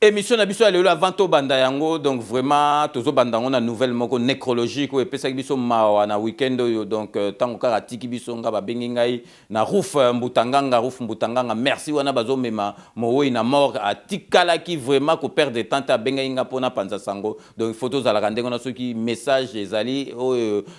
Émission na biso alelo avant to banda yango donc vraiment tozo banda on a nouvelle moko nécrologique ou epesa biso mawa na weekend yo donc tango kaka tiki biso nga ba bengi ngai na Ruf Mbutanganga merci wana bazo mema mooi na mort a tikala ki vraiment ko perdre de temps ta benga inga pona panza sango donc photos za la rande ngona soki message ezali o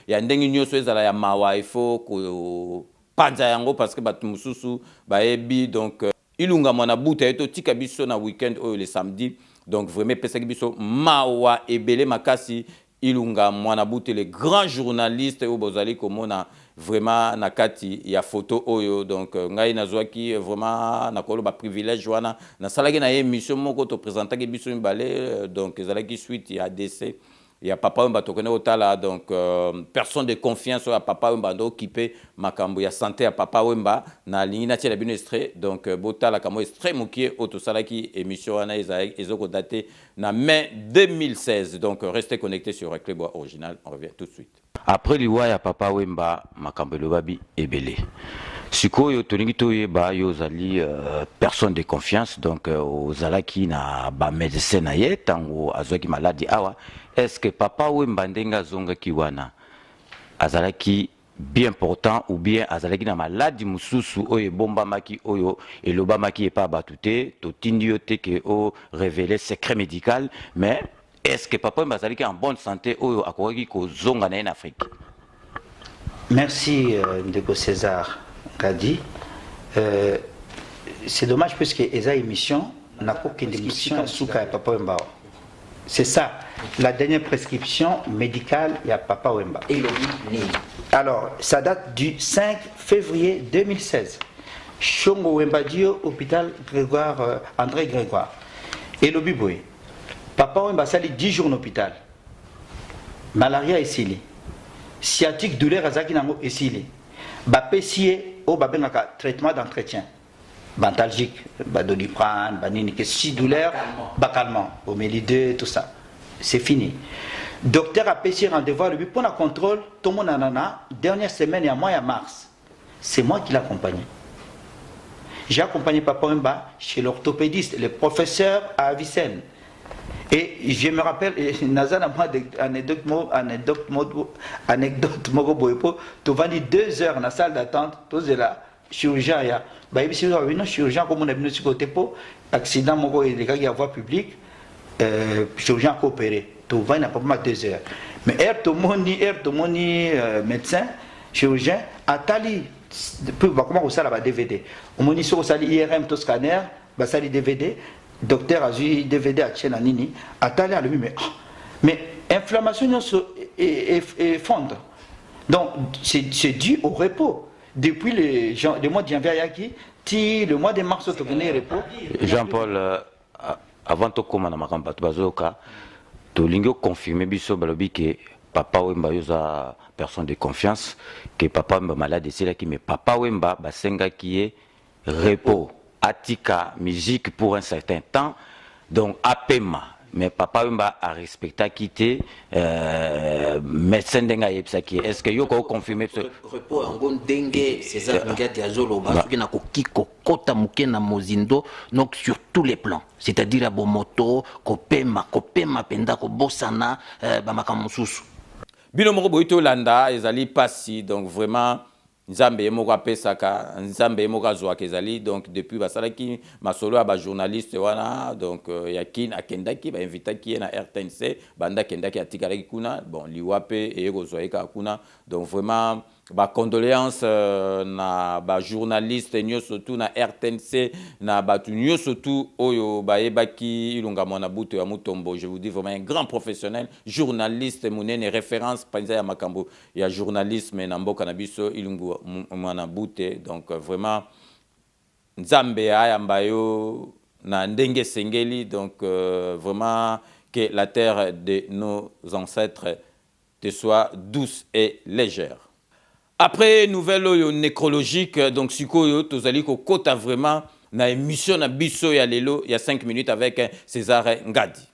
ya ndengi nyoso ezala ya mawa il faut ko panza yango parce que batu mususu ba ebi donc ilunga mwana buta eto tika biso na weekend oyo le samedi donc vraiment pesaki biso mawa ebele makasi ilunga mwana buta le grand journaliste oyo bozali komona vraiment na kati ya photo oyo donc ngai nazwaki vraiment na kolo ba privilège wana na salaki na émission moko to présentaki biso mbale donc ezalaki suite ya ADC. Il y a Papa Wemba tokene otala donc personne de confiance à Papa Wemba ndo occupé makambo ya santé à Papa Wemba na lingina tia bino extrait donc botala kamo extrait mokie otosalaki émission wana ezoko daté na mai 2016 donc restez connectés sur Club Original, on revient tout de suite. Après liwa ya Papa Wemba makambo lobabi ebele sikoyo tolingi toyeba yo zali personne de confiance donc ozalaki na ba médecin na ye tango azwaki maladie awa. Est-ce que Papa Wemba ndenga zonga kiwana azalaki bien important ou bien azalaki na maladie mususu oyo bomba maki oyo eloba maki epa batute to tindio te ke o révéler secret médical mais est-ce que Papa Wemba azalaki en bonne santé oyo akoki ko zonga na en Afrique? Merci Ndeko César Gadi. C'est dommage puisque eza émission n'a pas qu'une émission souka Papa Wemba. C'est ça, la dernière prescription médicale, il y a Papa Wemba. Alors, ça date du 5 février 2016. Chongo Wemba Dio, hôpital Grégoire, André Grégoire. Et le Biboé. Papa Wemba sali 10 jours en hôpital. Malaria est sili. Sciatique, douleur, azaki nango est sili. Bapessier, au babengaka traitement d'entretien. Bantalgique, Doliprane, Banini, que si douleur, calmant, Omélie 2, tout ça. C'est fini. Docteur a payé rendez-vous le but pour le contrôle, tout le monde en a. Dernière semaine, il y a mois, il y a mars. C'est moi qui l'accompagne. J'ai accompagné Papa Wemba chez l'orthopédiste, le professeur à Avicenne. Et je me rappelle, Nazan a moi anecdote Mogo Boepo, tu vas dire 2 heures dans la salle d'attente, tout est là. Chirurgien, il y a chirurgien comme on a vu sur côté pour accident, les gars qui a voie publique, chirurgien coopéré. Tout va, il n'a pas mal 2 heures. Mais Tomoni, médecin, chirurgien, à Tali, comment on sait là DVD. On m'a dit sur le IRM, tout scanner, basali DVD, docteur a eu DVD à Tchénanini, à Tali à lui, mais inflammation est fondre. Donc c'est dû au repos. Depuis le mois de janvier, le mois de mars, tu venais repos. Jean-Paul, avant de commencer à ma bazoka, tu as confirmé que Papa Wemba est une personne de confiance, que Papa Wemba est malade, mais Papa Wemba est repos, atika, musique pour un certain temps, donc APEMA. Mais Papa Wemba a respecté quitter médecin denga yepsaki. Est-ce que yoko confirmé ce repos en dengue César Ngati azolo basuki na kokiko kota muke na mozindo donc sur tous les plans, c'est-à-dire à bomoto kopema penda ko bosana ba makamususu bino moko boito landa ezali pasi donc vraiment Nzambe moko apesaka Nzambe moko azwaka ezali donc depuis basalaki masolo ya ba journaliste wana donc yakin akendaki ba invitaki na RTNC banda kendaki atikalaki kuna bon liwape e kozwaika kuna donc vraiment ba condoléances na ba journaliste nyo surtout na RTNC na batu nyo surtout oyo ba yebaki ilunga mwana buto ya mutombo. Je vous dis vraiment un grand professionnel journaliste munene référence panza ya makambo ya journalisme na mboka na biso ilungu mwana bute donc vraiment Nzambe ayamba yo na ndenge sengeli donc vraiment que la terre de nos ancêtres te soit douce et légère. Après nouvelle nécrologique donc sikoyo tozali ko kota vraiment na émission na biso ya lelo il y a 5 minutes avec César Ngadi.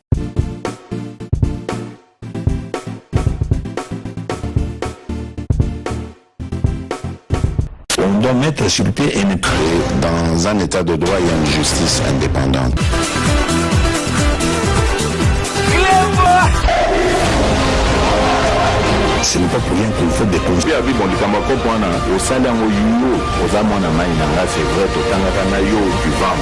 On doit mettre sur pied et mettre dans un état de droit et une justice indépendante. ce n'est pas pour rien qu'il faut des conseils. Abi bon likamako pona au salaire au yo aux amona maïna c'est vrai to tangaka na yo tu vends.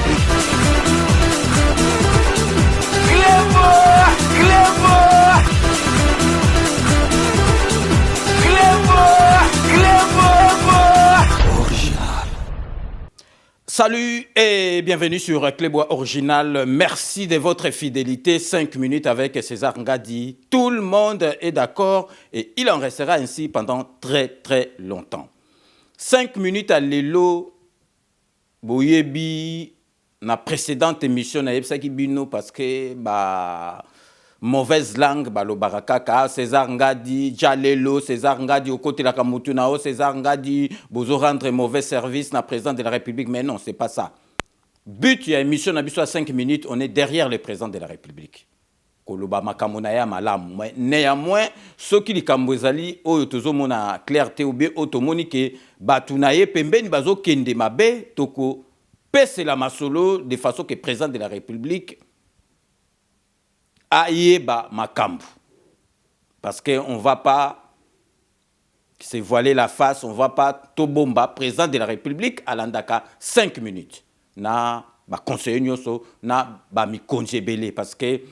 Salut et bienvenue sur Clébois Original. Merci de votre fidélité. 5 minutes avec César Ngadi. Tout le monde est d'accord et il en restera ainsi pendant très très longtemps. 5 minutes à l'élo. Boyebi, na précédente émission, na yebsaki bino parce que mauvaise langue, le barakaka, César Ngadi, Jalelo, César Ngadi, au côté de la Kamutunao, César Ngadi, bozo rendre mauvais service na président de la République. Mais non, c'est pas ça. But, il y a une émission, on a à 5 minutes, on est derrière le président de la République. Koloba makamonaya malam. Néanmoins, ceux qui les kambozali, oyotozo mona clarté ou bien automonique, batunaye pembeni bazo kende mabe, toko, pèse la masolo de façon que président de la République Aïeba Makambu. Parce qu'on ne va pas se voiler la face, on ne va pas Tobomba, président de la République, à l'Andaka, 5 minutes. Na conseiller nyoso, na mi konjebele. Parce que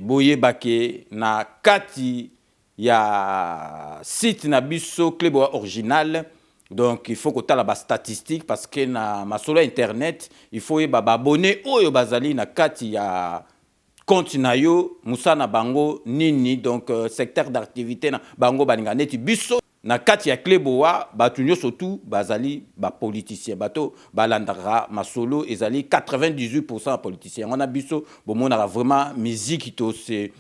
boye bake na kati ya site na biso Clébois Original. Donc il faut que tu aies la statistique parce que na masolo internet, il faut y abonner oyo bazali na kati ya compte na yo Moussa na bango nini donc secteur d'activité na bango balinga neti biso na kati ya Clébois batunyo surtout bazali ba politicien bato balandara masolo ezali 98% politicien on a biso bomona vraiment musique to se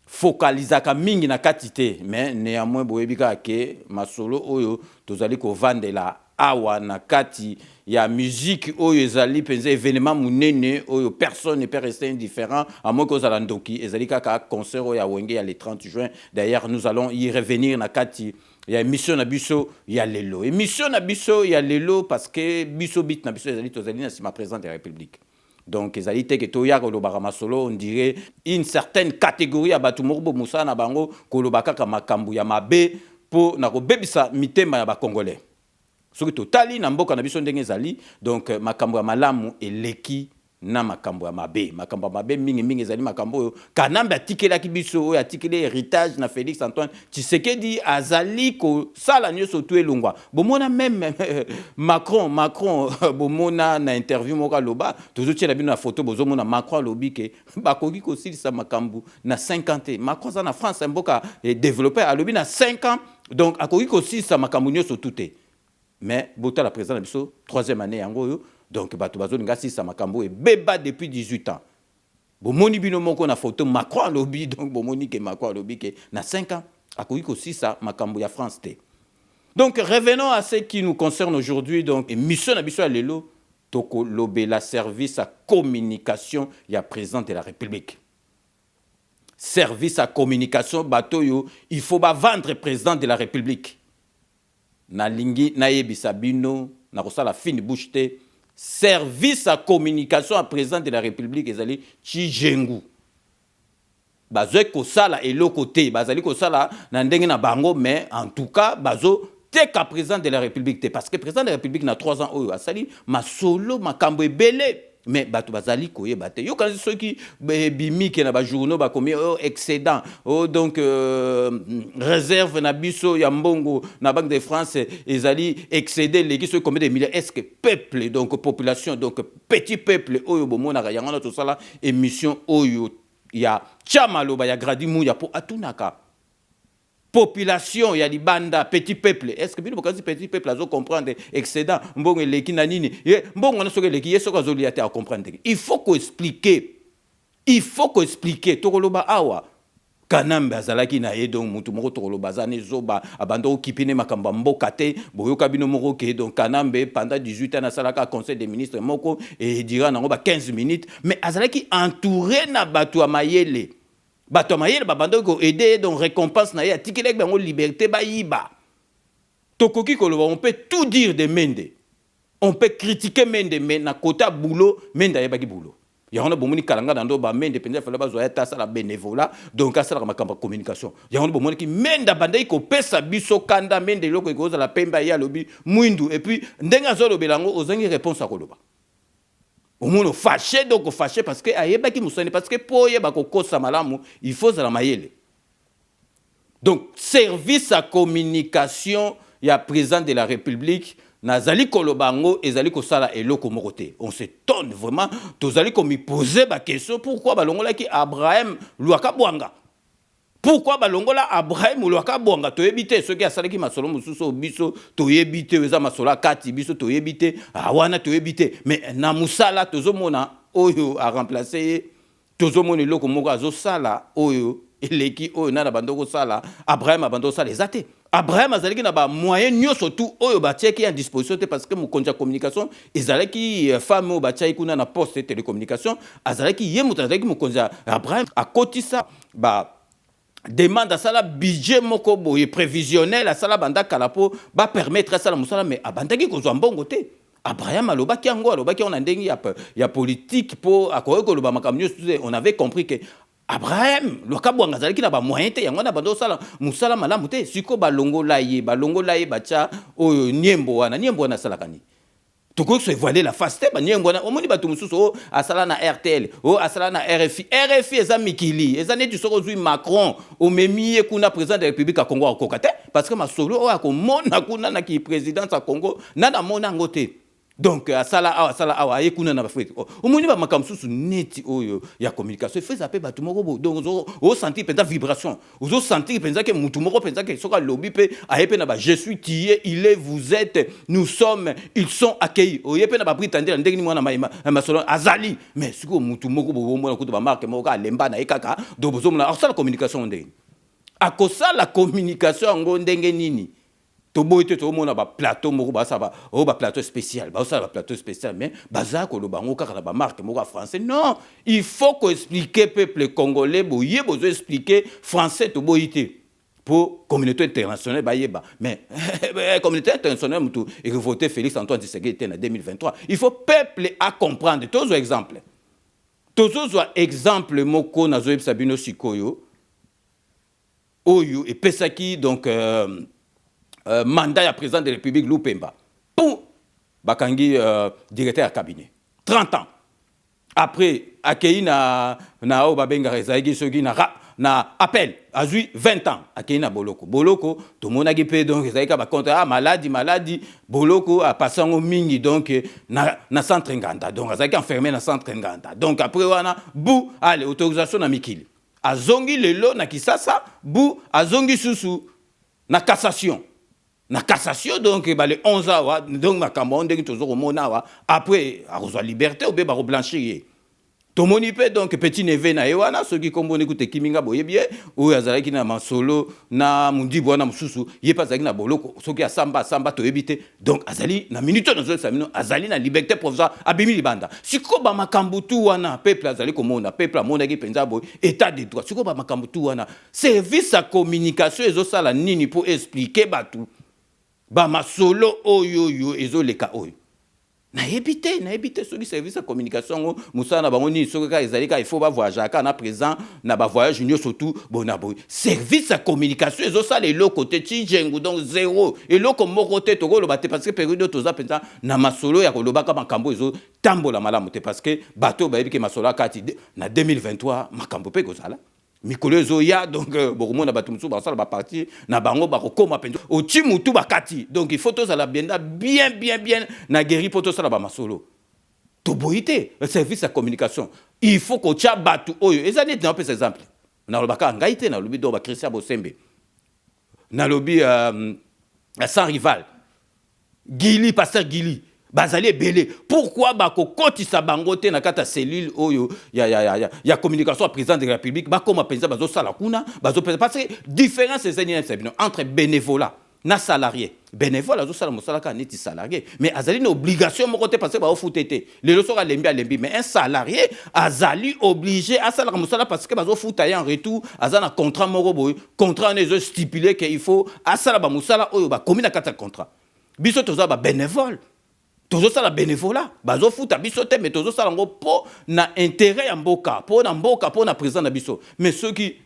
focalisaka mingi na katité mais néanmoins boyebika ke masolo oyo tozali ko vandela awa na kati ya musique oyo ezali penza événement munene oyo personne ne peut rester indifférent à moins que za ndoki ezali kaka concert oyo ya wenge ya le 30 juin. D'ailleurs nous allons y revenir na kati ya émission na biso ya lelo émission na biso ya lelo parce que biso bit na biso ezali tozali na sima président de la République. Donc ezali te ke toya ko lobaka masolo on dirait une certaine catégorie ya batu morbo musa na bango ko lobaka ka makambu ya mabe po na ko bebisa mitema ya ba congolais. Soki totali na mboka na biso ndenge ezali donc makambu ya malamu eleki na makambu ya mabe mingi ezali makambu oyo kanambe atikelaki biso oyo atikeli héritage na Félix Antoine Tshisekedi azali ko sala nyonso to elongwa bomona même Macron bomona na interview moka loba tozotiela bino na photo bozomona Macron lobi ke bakoki ko silisa makambu na 50 Macron za na France mboka développé alobi na 5 ans donc akoki ko silisa makambu nyonso tout mais bota la président biso 3e année yango yo donc bato bazolinga sisa makambo et beba depuis 18 ans bomoni bino moko na photo Macron lobby donc bomoni ke Macron lobby ke na 5 ans akoki ko sisa makambo ya France te. Donc revenons à ce qui nous concerne aujourd'hui donc mission na biso ya lelo toko lobé la service à communication ya président de la République. Service à communication bato yo il faut ba vendre président de la République. Na lingi na yebisa bino na kosala fine bouche te service à communication à président de la République ezali Chijengu bazo kosala eloko te bazali kosala na ndenge na bango mais en tout cas bazo te ka président de la République te parce que président de la République na 3 ans oyo asali masolo makambo ebele mais bato bazali koyeba te yo kanisi soki bimi ke na ba journaux ba komi excédent donc réserve na biso ya mbongo na Banque de France ezali excédé leki so combien de milliards est-ce que peuple donc population donc petit peuple oyo bomona ka yangana to sala émission oyo ya chamalo ba ya gradimu ya po atunaka population ya libanda petit peuple est-ce que bino bokazi petit peuple azo comprendre excédent mbongo eleki na nini mbongo na soki eleki yeso kazo liate à comprendre il faut qu'on explique tokoloba awa kanambe azalaki na ye donc mutu moko tokoloba zane zoba abando kipine makamba mboka te boyoka bino moko ke donc kanambe pendant 18 ans na salaka conseil des ministres moko et dira nango ba 15 minutes mais azalaki entouré na bato ya mayele bato mayele babando ko aider donc récompense na ya tikelek bango liberté ba yiba tokoki koloba on peut tout dire de Mende on peut critiquer Mende mais na kota boulot Mende ayebaki boulot yango na bomoni kalanga na ndo ba mende penza fala ba zoya ta sala bénévolat donc asala makamba communication yango bomoni ki menda bandai ko pesa biso kanda mende loko ikoza la pemba ya lobi mwindu et puis ndenga zolo belango ozangi réponse à koloba au moins fâché donc fâché parce que ayeba ki musone parce que po yeba ko kosa malamu il faut za la mayele. Donc service à communication ya président de la République nazali kolobango ezali kosala eloko mokote. On s'étonne vraiment tozali komi poser ba question pourquoi balongola ki Abraham luaka bwanga. Pourquoi balongola Abraham luaka bwanga toyebite ceux qui asalaki masolo mususu biso toyebite eza masolo kati biso toyebite awana toyebite mais na musala tozomona oyo a remplacer tozomona eloko moko azosala oyo eleki oyo na bandoko sala Abraham abandoko sala ezate Abraham azalaki na ba moyen nyonso tout oyo batiaki en disposition parce que mokonzi ya communication ezalaki femme oyo batiaki kuna na poste télécommunication azalaki ye moto azalaki mokonzi ya Abraham akotisa ba demande à sala budget moko boye prévisionnel à sala banda kala po ba permettre à sala musala mais abandaki kozwa mbongo te Abraham alobaki yango alobaki on a ndengi ya politique po akoyeko loba makambo nyonso on avait compris que Abraham lokabwanga zalaki na ba moyen te yango na bando sala musala malamu te siko balongola ye bacha oyo nyembo wana salakani toko se voiler la face te ba nyembo wana omoni batu mususu asala na RTL asala na RFI eza mikili eza neti soko zui Macron o memiye kuna président de la République à Congo akokate parce que masolo o akomona kuna na ki président sa Congo na mona ngote. Donc asala awa yekuna na bafrite omoni ba makamsusu neti oyo ya communication fait ça pe batu moko donc o sentir penza vibration ozo sentir penza que mutu moko penza que soka lobby pe ayepe na ba je suis tué il est vous êtes nous sommes ils sont accueillis o yepe na ba prétendre ndenge ni mwana masolo azali mais siko mutu moko bo mona kutu ba marque moko alemba na ekaka do bozo mona asala communication ndenge akosa la communication ngo ndenge nini toboite to mona ba plateau moko ba ça ba plateau spécial ba ça ba plateau spécial mais baza ko lo bango kaka na ba marque moko français non il faut ko expliquer peuple congolais boye bozo expliquer français to boite pour communauté internationale ba yeba mais communauté internationale mutu et voter Félix Antoine Tshisekedi en 2023 il faut peuple à comprendre tozo exemple moko na zo yebisa bino sikoyo oyo et pesaki donc mandat ya président de la République Lupemba pour bakangi directeur à cabinet 30 ans après akei na o babenga rezaigi soki na appel azui 20 ans akei na boloko to monaki pe donc rezaika ba contre maladie boloko a passé en mingi donc na centre nganda donc azaki enfermé na centre nganda donc après wana bu allez autorisation na mikili azongi lelo na Kisasa bu azongi susu na cassation donc le 11 awa donc makambo ndenge tozo komona wa après a liberté ou be ba blanchir tomoni pe donc petit neveu na ewana soki kombo nekute kiminga boyebie ou azalaki na masolo na mundibo wana mususu ye pas na boloko soki asamba to ebite donc azali na minute na zo samino azali na liberté provisoire abimi libanda siko ba makambo tu wana peuple azali komona peuple amona ki penza boy état de droit siko ba makambo tu wana service à communication ezo sala nini pour expliquer batu ba masolo oyo ezoleka oyo na ebite soki service à communication musana na bango ni soki ka ezalika il faut ba voyager ka na présent na ba voyage nyonso surtout bona boy service à communication ezosala eloko te tjengu donc zéro eloko moko te tokoloba te parce que période toza penza na masolo ya koloba ka makambo ezo tambola malamu te parce que bato ba yebike masolo kati na 2023 makambo pe kozala mikolo ya donc bokomona bato musu basala ba parti na bango bakokoma penzo oti mutu bakati donc il faut tous la bien na guéri poto sala ba masolo to boité service à communication il faut ko tia batu oyo ezali dans par exemple na lobaka ngaite na lobi do ba Christian Bosembe na lobi sans rival Gili pasteur Gili bazali belé pourquoi bakokotisa bangote na kata cellule oyo ya communication à président de la République bakoma penza bazo sala kuna bazo parce que différence entre bénévolat na salarié bénévole azo sala mosala ka neti salarié mais azali une obligation moko te parce que ba ofutete le loso ka lembi mais un salarié azali obligé à sala mosala parce que bazo futa en retour azana contrat moko boy contrat ne stipulé que il faut à sala ba mosala oyo ba komi na kata contrat biso toza ba bénévole Tozo sala bénévolat, bazo futa biso te, mais tozo sala ngo po na intérêt ya mboka, po na président na biso. Mais ceux qui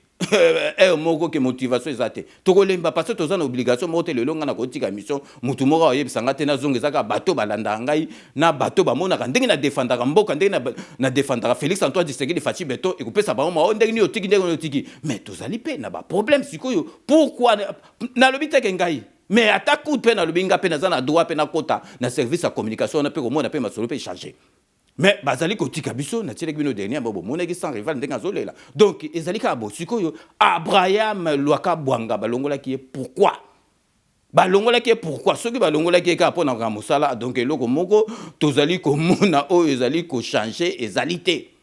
moko ke motivation ezate. Toko lemba parce que toza na obligation mote le longa na kotika mission, mutu moko oyebisanga te na zongezaka bato balanda ngai na bato bamonaka ndenge na défendaka mboka ndenge na défendaka Félix Antoine Tshisekedi Fachi Beto et kopesa ba mo ndenge ni otiki ndenge otiki. Mais tozali pe na ba problème sikoyo. Pourquoi na lobite ke ngai? Mais attaque coup de peine à l'obinga peine à droit peine à kota na service à communication on a peu au monde a peu masolo peut changer. Mais bazali kotika biso na tiele bino dernier bobo monaki sans rival ndenga zolela. Donc ezali ka bosiko yo Abraham Lwaka Bwanga balongola qui est pourquoi balongola qui est pourquoi ceux qui balongola qui est ka pona mosala donc eloko moko tozali ko mona o ezali ko changer ezalité.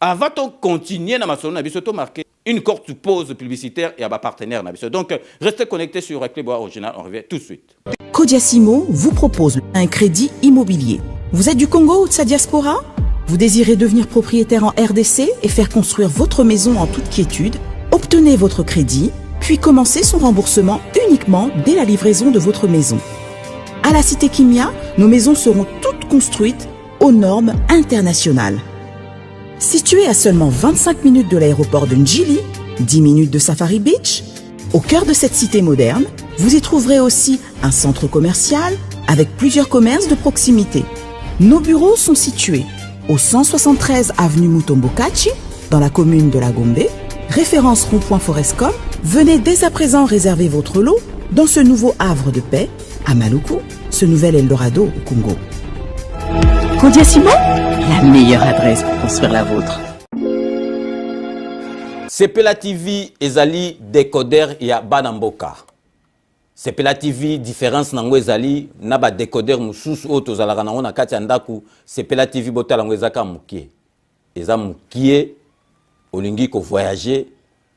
Avant de continuer dans ma salon, on a marqué une courte pause publicitaire et à ma partenaire. Donc, restez connectés sur Clébois Original. On revient tout de suite. Codiasimo vous propose un crédit immobilier. Vous êtes du Congo ou de sa diaspora? Vous désirez devenir propriétaire en RDC et faire construire votre maison en toute quiétude? Obtenez votre crédit, puis commencez son remboursement uniquement dès la livraison de votre maison. À la Cité Kimia, nos maisons seront toutes construites aux normes internationales. Situé à seulement 25 minutes de l'aéroport de Njili, 10 minutes de Safari Beach, au cœur de cette cité moderne, vous y trouverez aussi un centre commercial avec plusieurs commerces de proximité. Nos bureaux sont situés au 173 avenue Mutombokachi, dans la commune de la Gombe, référence rond-point Forescom. Venez dès à présent réserver votre lot dans ce nouveau havre de paix à Maluku, ce nouvel Eldorado au Congo. Codiasimo, la meilleure adresse pour construire la vôtre. Sepela TV ezali décodeur ya Banamboka. Sepela TV différence nango ezali na ba décodeur mususu oto zalaka nango na kati ya ndaku. Sepela TV botala nango ezaka mukie. Eza mukie olingi ko voyager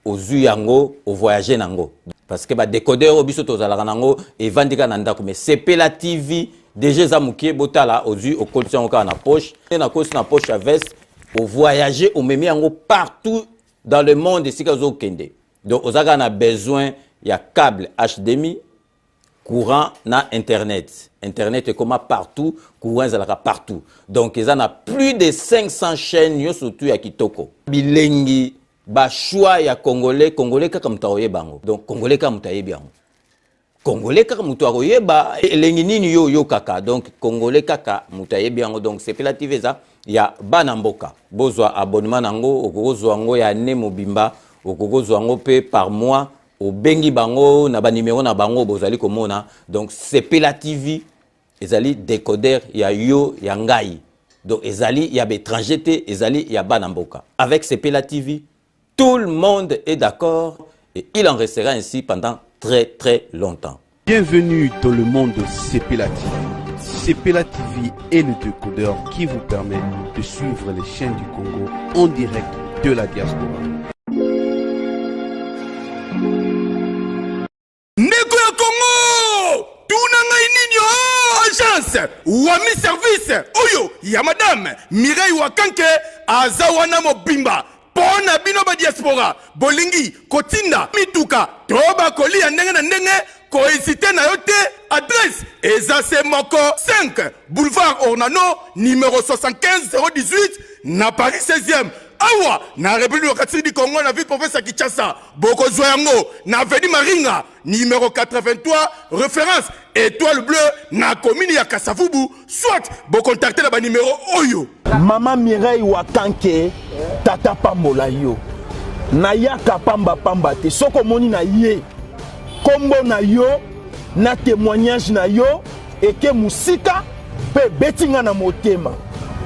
ozu yango o voyager nango. Parce que ba décodeur obiso to zalaka nango evandika na ndaku mais Sepela TV déjà za mukie botala ozu au collection oka na poche na kosi na poche à veste au voyager au memi yango partout dans le monde ici kazo kende. Donc ozaka na besoin ya câble HDMI courant na internet. Internet est comme partout, courant zalaka partout. Donc ils en a plus de 500 chaînes yo surtout ya kitoko. Bilengi ba choix ya congolais kaka mutaoye bango. Donc congolais kaka mutaye bango. Congolais kaka mutaoye ba elengi nini yo kaka. Donc congolais kaka mutaye bango. Donc c'est Sepela TV za ya Banamboka. Bozwa abonnement nango okozwa ngo ya ne mobimba okozwa ngo pe par mois au bengi bango na ba numéro na bango bozali komona. Donc Sepela TV ezali décodeur ya yo ya ngai. Donc ezali ya étranger te ezali ya Banamboka. Avec Sepela TV tout le monde est d'accord et il en restera ainsi pendant très longtemps. Bienvenue dans le monde de Sepela TV. Sepela TV est le décodeur qui vous permet de suivre les chaînes du Congo en direct de la diaspora. Ndeko ya Congo, tunanga ininyo agence Wami service oyo ya madame Mireille Wakanke azawana mobimba pona bino ba diaspora bolingi kotinda mituka toba kolia ndenge na ndenge kohésiter na yote adresse ezase moko 5 boulevard Ornano numéro 75 018 na Paris 16e awa na République du Congo na ville province Kinshasa boko zoyango na avenue Maringa numéro 83 référence étoile bleue na commune ya Kasavubu soit bo contacter na ba numéro oyo Maman Mireille Wakanke tata pambola yo na yaka pamba te soko moni na ye kombo na yo na témoignage na yo eke musika pe betinga na motema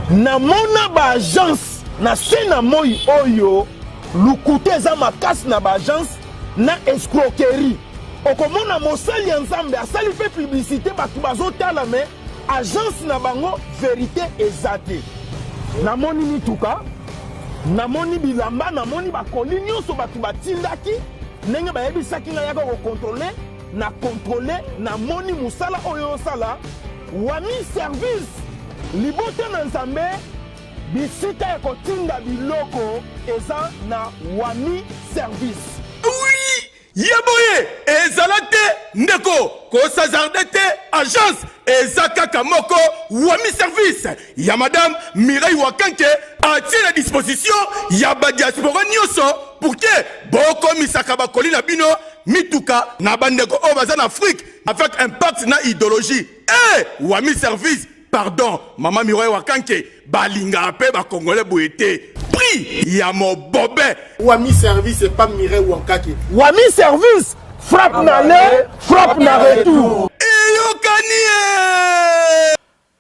na mona ba agence na sena moi oyo lukute za makasi na ba agence na escroquerie okomona mosali ya nzambe asali pe publicité batu bazotala me agence na bango vérité ezate na moni mituka na moni bilamba na moni bakoli nyonso batu batindaki ndenge bayebisaki nga yaka kokontrole na kontrole na moni musala oyo osala Wami service libota na nzambe bisika ya kotinda biloko eza na Wami service. Oui, Yaboye ezalate ndeko kosazardete agence ezaka kamoko wami service ya madame Mireille Wakanke atie la disposition ya ba diaspora nyoso pour que boko misaka bakoli na bino mituka na bandeko o baza na Afrique avec impact na idéologie wami service pardon maman Mireille Wakanke balinga pe ba congolais boete prix ya mobobe wami service et pas Mireille Wakanke Wami service frappe na le frappe na retour.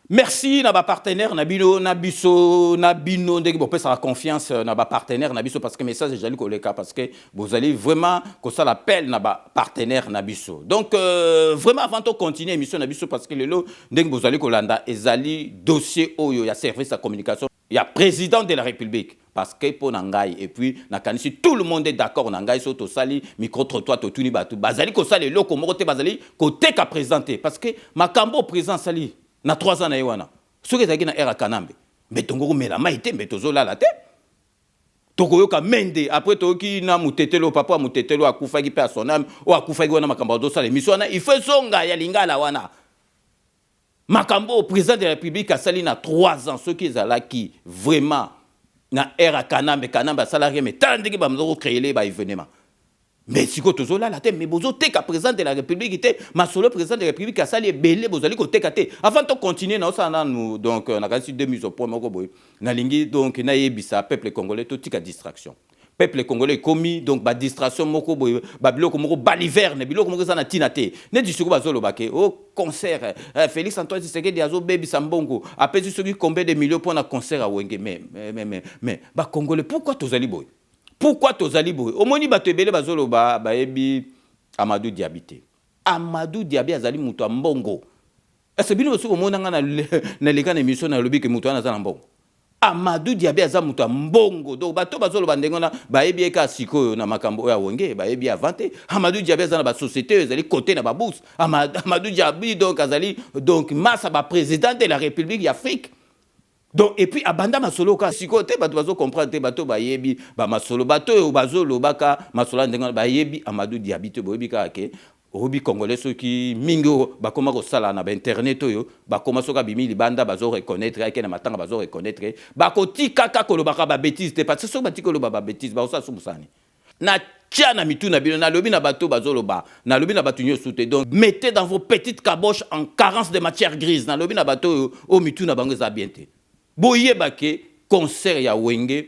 Merci na ba partenaire na bino na biso na bino ndenge bo pesa la confiance na ba partenaire na biso parce que message jali ko le cas parce que vous allez vraiment que ça l'appel na ba partenaire na biso. Donc vraiment avant de continuer émission na biso parce que lelo ndenge vous allez ko landa ezali dossier oyo ya service de communication ya président de la République parce que pour Nangai et puis nakanisi tout le monde est d'accord Nangai soto sali micro trottoir to tuni batu bazali ko sali loko mokote bazali côté ka présenter parce que makambo président sali na 3 ans na yewana soki ezalaki na era kanambe mais tongoko mela maite mais tozolala te tokoyoka mende après toyoki na mutetelo papa mutetelo akufaki pe a son âme o akufaki wana makambo dosala émission wana il faut songa ya lingala wana makambo président de la République asali na 3 ans soki ezalaki vraiment na era kanambe kanambe salarié mais tant ndenge bamzo créer ba événement. Mais si vous avez la tête, mais vous avez le président de la République, ma solo président de la République a sali belé, vous allez côté kate. Avant de continuer, nous donc on a reçu 2 mises au point, na lingi donc na yebisa peuple congolais tout tika distraction. Peuple congolais commis donc ba distraction moko boy ba biloko moko baliverne biloko moko za na tinate. Ne disuko bazolo bake au concert Félix Antoine Tshisekedi azo baby sambongo après celui combien de millions pour un concert à Wenge mais ba congolais pourquoi tozali boy? Pourquoi tozali boy? Omoni batebele bazolo ba ebi Amadou Diabité. Amadou Diaby azali mutu mbongo. Est-ce bino so omona nga na leka na émission na lobi ke mutu ana za mbongo. Amadou Diaby aza mutu mbongo. Donc bato bazolo bandengona ba ebi eka siko na makambo ya wonge ba ebi avante. Amadou Diaby aza na ba société ezali côté na ba bourse. Amadou Diaby donc azali donc massa ba président de la République d'Afrique. Donc et puis abanda masolo ka sikote bato bazo comprendre bato ba yebi ba masolo bato o bazolo baka masolo ndenga ba yebi Amadou Diaby te boyebi ka ke obi congolais ceux qui mingo ba koma ko sala na ba internet oyo ba koma soka bimi libanda bazo reconnaître ke na matanga bazo reconnaître ba ko tikaka ko lo baka ba bêtise te parce que so ba tikolo ba bêtise ba osa sumusani na tia na mitu na bino na lobi na bato bazolo ba na lobi na bato nyoso te donc mettez dans vos petites caboches en carence de matière grise na lobi na bato o mitu na bango za bien te. Boye bake concert ya Wenge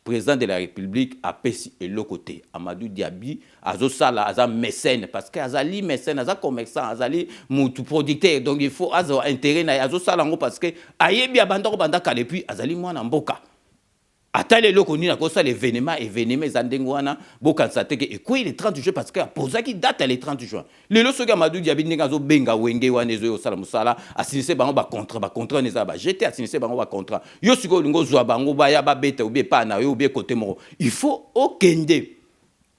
président de la République a pesi et le côté Amadou Diaby azo sala aza mécène parce que azali mécène aza commerçant azali mutu producteur donc il faut azo intérêt na azo sala ngo parce que ayebi abandako bandaka depuis azali mwana mboka atale loko ni na ko sala événement zandengo wana boka sateke et quoi il est 30 juin parce que posa ki date le 30 juin lelo soki Amadou Diaby ndinga zo benga Wenge wana ezo sala musala asinise bango ba contrat neza ba jeter asinise bango ba contrat yo siko lingo zwa bango ba ya ba beta ou bien pas na yo ou bien côté moko il faut okende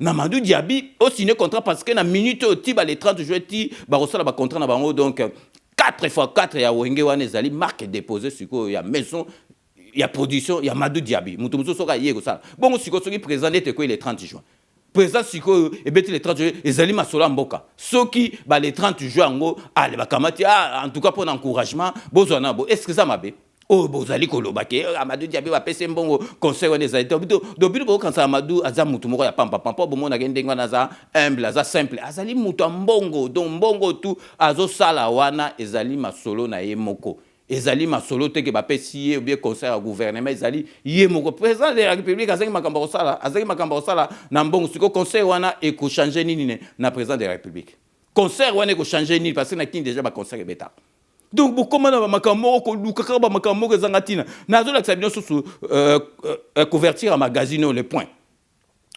na Amadou Diaby o signer contrat parce que na minute o ti ba le 30 juin ti ba sala ba contrat na bango donc 4x4 ya Wenge wana ezali marque déposée siko ya maison. Il y a production, il y a Amadou Diaby. Mutumuso soka yego ça. Bon siko soki président était quoi le 30 juin. Président siko et beti le 30 juin ezali masola mboka. Soki ba le 30 juin ngo ale bakamati en tout cas pour encouragement bozwana bo. Est-ce que ça mabe? Oh bozali kolobake Amadou Diaby va pese mbongo conseil on ezali do bilo bo quand ça Amadou aza mutu moko ya pampa bo mona gende ngana za humble aza simple azali mutu mbongo donc mbongo tu azo sala wana ezali masolo na ye moko. Ezali masolo te ke ba pesi ou bien conseil au gouvernement ezali ye moko président de la République azali makambo sala na mbongo siko conseil wana e ko changer nini na président de la République conseil wana e ko changer nini parce que na kin déjà ba conseil beta donc bu comment na makambo ko lukaka ba makambo ko zangatina na zo la sabino sous couverture à magazine Le Point.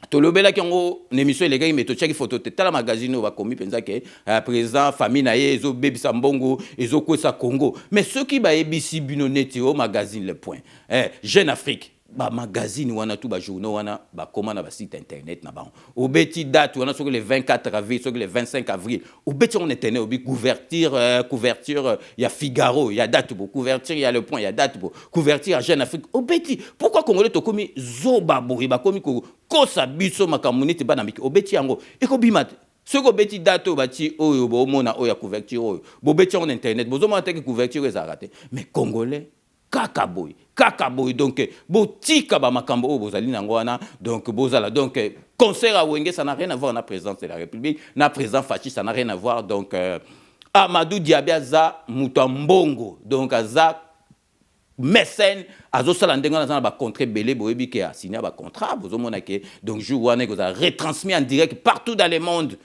Tolobela ki ngo émission les gars mais to check photo te tala magazine ba komi penza ke président famille na ye ezo bebisa mbongo ezo kwesa Congo mais ceux qui ba ebisi bino neti au magazine Le Point Jeune Afrique ba magazine wana tout ba journaux wana ba comment na ba site internet na ba au beti date wana sur le 24 avril sur le 25 avril au beti on internet au couverture il y a Figaro il y a date pour couverture il y a Le Point il y a date pour couverture à Jeune Afrique au beti pourquoi congolais to komi zobabo e ba komi ko sa biso makamuniti ba na miki au beti yango e ko bima ce que beti date au bati oyo bo mona oya couverture oyo bo beti on internet bo zoma teke couverture ez raté mais congolais kakaboy donc botika ba makambo o bozali nango wana donc bozala donc concert à Wenge ça n'a rien à voir na présidence de la République na président Fachi ça n'a rien à voir donc Amadou Diabia za mutambongo donc aza mécène azo sala ndenga na ba contrat belé boyebi ke a signé ba contrat bozomona ke donc jour wana ko za retransmis en direct partout dans le monde.